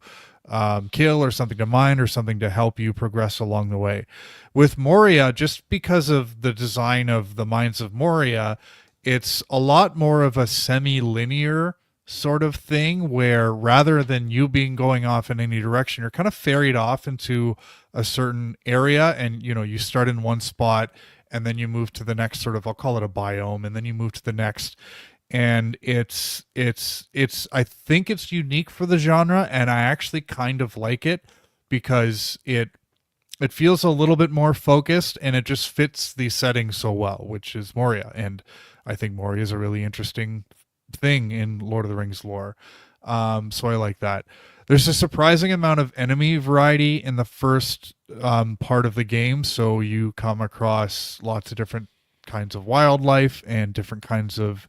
kill or something to mine or something to help you progress along the way. With Moria, just because of the design of the Mines of Moria, it's a lot more of a semi-linear sort of thing where rather than you being going off in any direction, you're kind of ferried off into a certain area and you start in one spot and then you move to the next sort of, I'll call it a biome, and then you move to the next. And it's I think it's unique for the genre, and I actually kind of like it because it feels a little bit more focused and it just fits the setting so well, which is Moria. And I think Moria is a really interesting thing in Lord of the Rings lore. So I like that. There's a surprising amount of enemy variety in the first part of the game. So you come across lots of different kinds of wildlife and different kinds of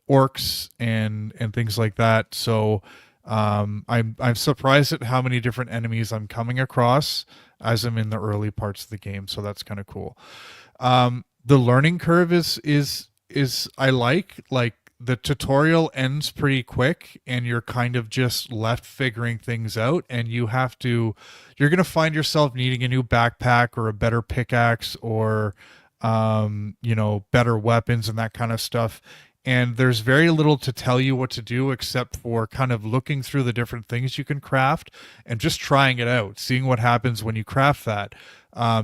orcs and things like that. So I'm surprised at how many different enemies I'm coming across as I'm in the early parts of the game. So that's kind of cool. The learning curve is I like the tutorial ends pretty quick and you're kind of just left figuring things out, and you're going to find yourself needing a new backpack or a better pickaxe or better weapons and that kind of stuff. And there's very little to tell you what to do except for kind of looking through the different things you can craft and just trying it out, seeing what happens when you craft that,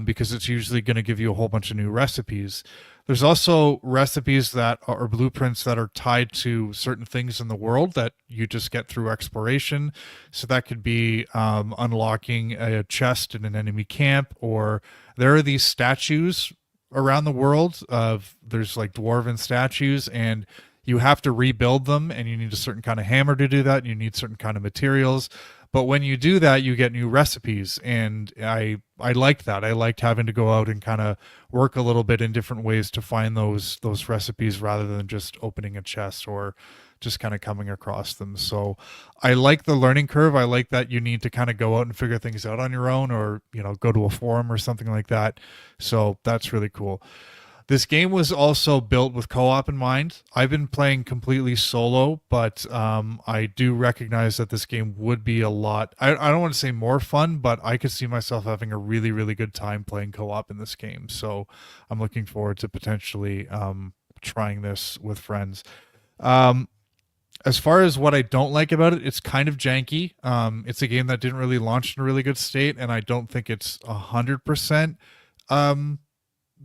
because it's usually going to give you a whole bunch of new recipes. There's also recipes that are blueprints that are tied to certain things in the world that you just get through exploration. So that could be unlocking a chest in an enemy camp, or there are these statues around the world there's like dwarven statues, and you have to rebuild them, and you need a certain kind of hammer to do that, and you need certain kind of materials. But when you do that, you get new recipes, and I liked that. I liked having to go out and kind of work a little bit in different ways to find those recipes rather than just opening a chest or just kind of coming across them. So I like the learning curve. I like that you need to kind of go out and figure things out on your own, or go to a forum or something like that. So that's really cool. This game was also built with co-op in mind. I've been playing completely solo, but I do recognize that this game would be a lot, I don't want to say more fun, but I could see myself having a really, really good time playing co-op in this game. So I'm looking forward to potentially trying this with friends. As far as what I don't like about it, it's kind of janky. It's a game that didn't really launch in a really good state, and I don't think it's 100%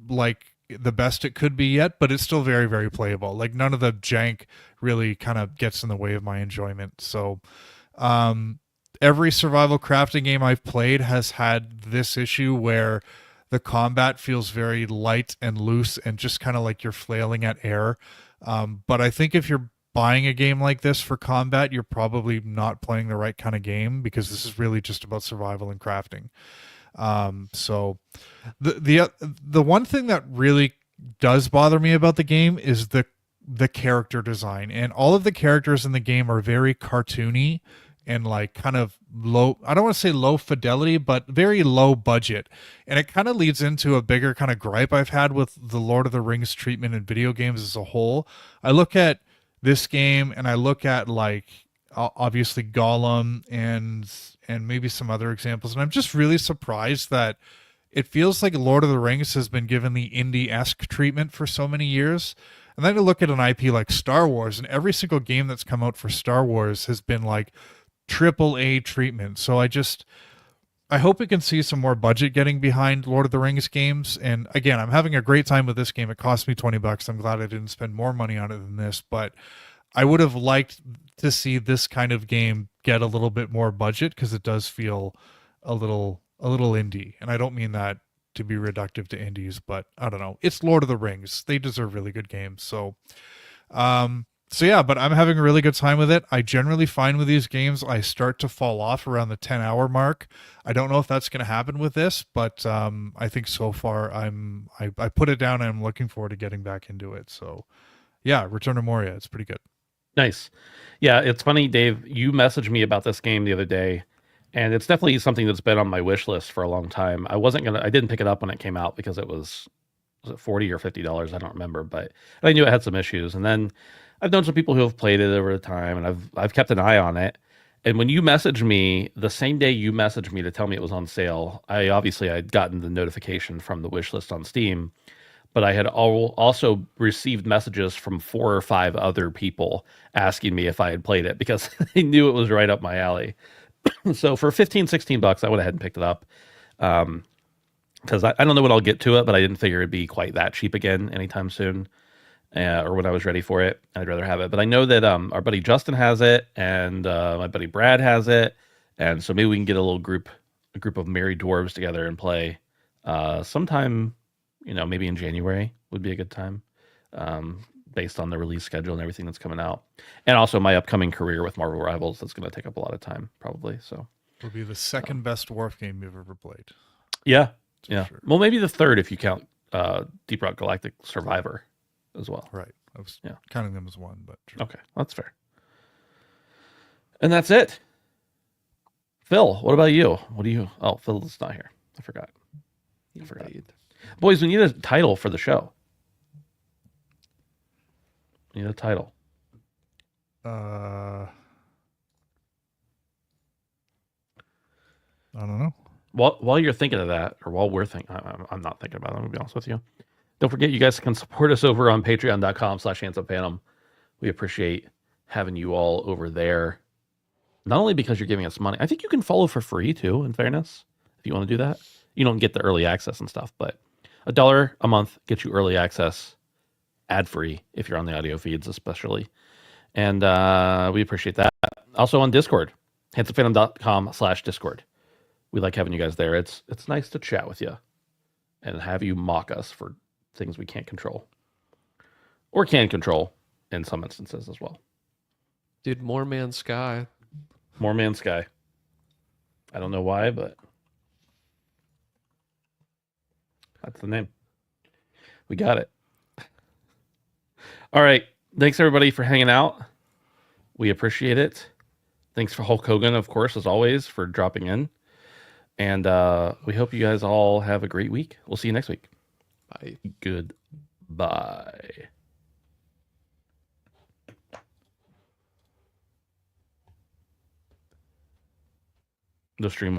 like the best it could be yet, but it's still very, very playable. Like none of the jank really kind of gets in the way of my enjoyment. So every survival crafting game I've played has had this issue where the combat feels very light and loose and just kind of like you're flailing at air. But I think if you're buying a game like this for combat, you're probably not playing the right kind of game, because this is really just about survival and crafting. So the one thing that really does bother me about the game is the character design, and all of the characters in the game are very cartoony and like kind of low, I don't want to say low fidelity, but very low budget. And it kind of leads into a bigger kind of gripe I've had with the Lord of the Rings treatment in video games as a whole. I look at this game and I look at like obviously Gollum and maybe some other examples, and I'm just really surprised that it feels like Lord of the Rings has been given the indie-esque treatment for so many years. And then to look at an IP like Star Wars, and every single game that's come out for Star Wars has been like AAA treatment. So I hope we can see some more budget getting behind Lord of the Rings games. And again, I'm having a great time with this game. It cost me $20. I'm glad I didn't spend more money on it than this, but I would have liked to see this kind of game get a little bit more budget, because it does feel a little indie. And I don't mean that to be reductive to indies, but I don't know. It's Lord of the Rings. They deserve really good games. So So yeah, but I'm having a really good time with it. I generally find with these games, I start to fall off around the 10-hour mark. I don't know if that's going to happen with this, but I think so far I put it down and I'm looking forward to getting back into it. So yeah, Return to Moria, it's pretty good. Nice. Yeah, it's funny, Dave. You messaged me about this game the other day, and it's definitely something that's been on my wish list for a long time. I didn't pick it up when it came out because was it $40 or $50? I don't remember, but I knew it had some issues. And then I've known some people who have played it over the time, and I've kept an eye on it. And when you messaged me, the same day you messaged me to tell me it was on sale, I'd gotten the notification from the wish list on Steam, but I had also received messages from 4 or 5 other people asking me if I had played it because they knew it was right up my alley. So for 15, $16, I went ahead and picked it up. Because I don't know when I'll get to it, but I didn't figure it'd be quite that cheap again anytime soon, or when I was ready for it. I'd rather have it. But I know that our buddy Justin has it, and my buddy Brad has it, and so maybe we can get a group of merry dwarves together and play sometime. Maybe in January would be a good time, based on the release schedule and everything that's coming out, and also my upcoming career with Marvel Rivals. That's going to take up a lot of time, probably. So It'll be the second best dwarf game you've ever played. Yeah. For Yeah. sure. Well, maybe the third if you count Deep Rock Galactic Survivor as well. Right. I was Yeah. counting them as one, but sure. Okay. That's fair. And that's it. Phil, what about you? What do you... Oh, Phil's not here. I forgot. Indeed. Boys, we need a title for the show. We need a title. I don't know. While you're thinking of that, or while we're thinking... I'm not thinking about it, I'm going to be honest with you. Don't forget, you guys can support us over on patreon.com/handsomephantom. We appreciate having you all over there. Not only because you're giving us money, I think you can follow for free too, in fairness, if you want to do that. You don't get the early access and stuff, but $1 a month gets you early access, ad-free, if you're on the audio feeds especially. And we appreciate that. Also on Discord, handsomephantom.com/Discord. We like having you guys there. It's nice to chat with you and have you mock us for things we can't control. Or can control in some instances as well. Dude, More Man's Sky. More Man's Sky. I don't know why, but that's the name. We got it. All right. Thanks, everybody, for hanging out. We appreciate it. Thanks for Hulk Hogan, of course, as always, for dropping in. And we hope you guys all have a great week. We'll see you next week. Bye. Goodbye. The stream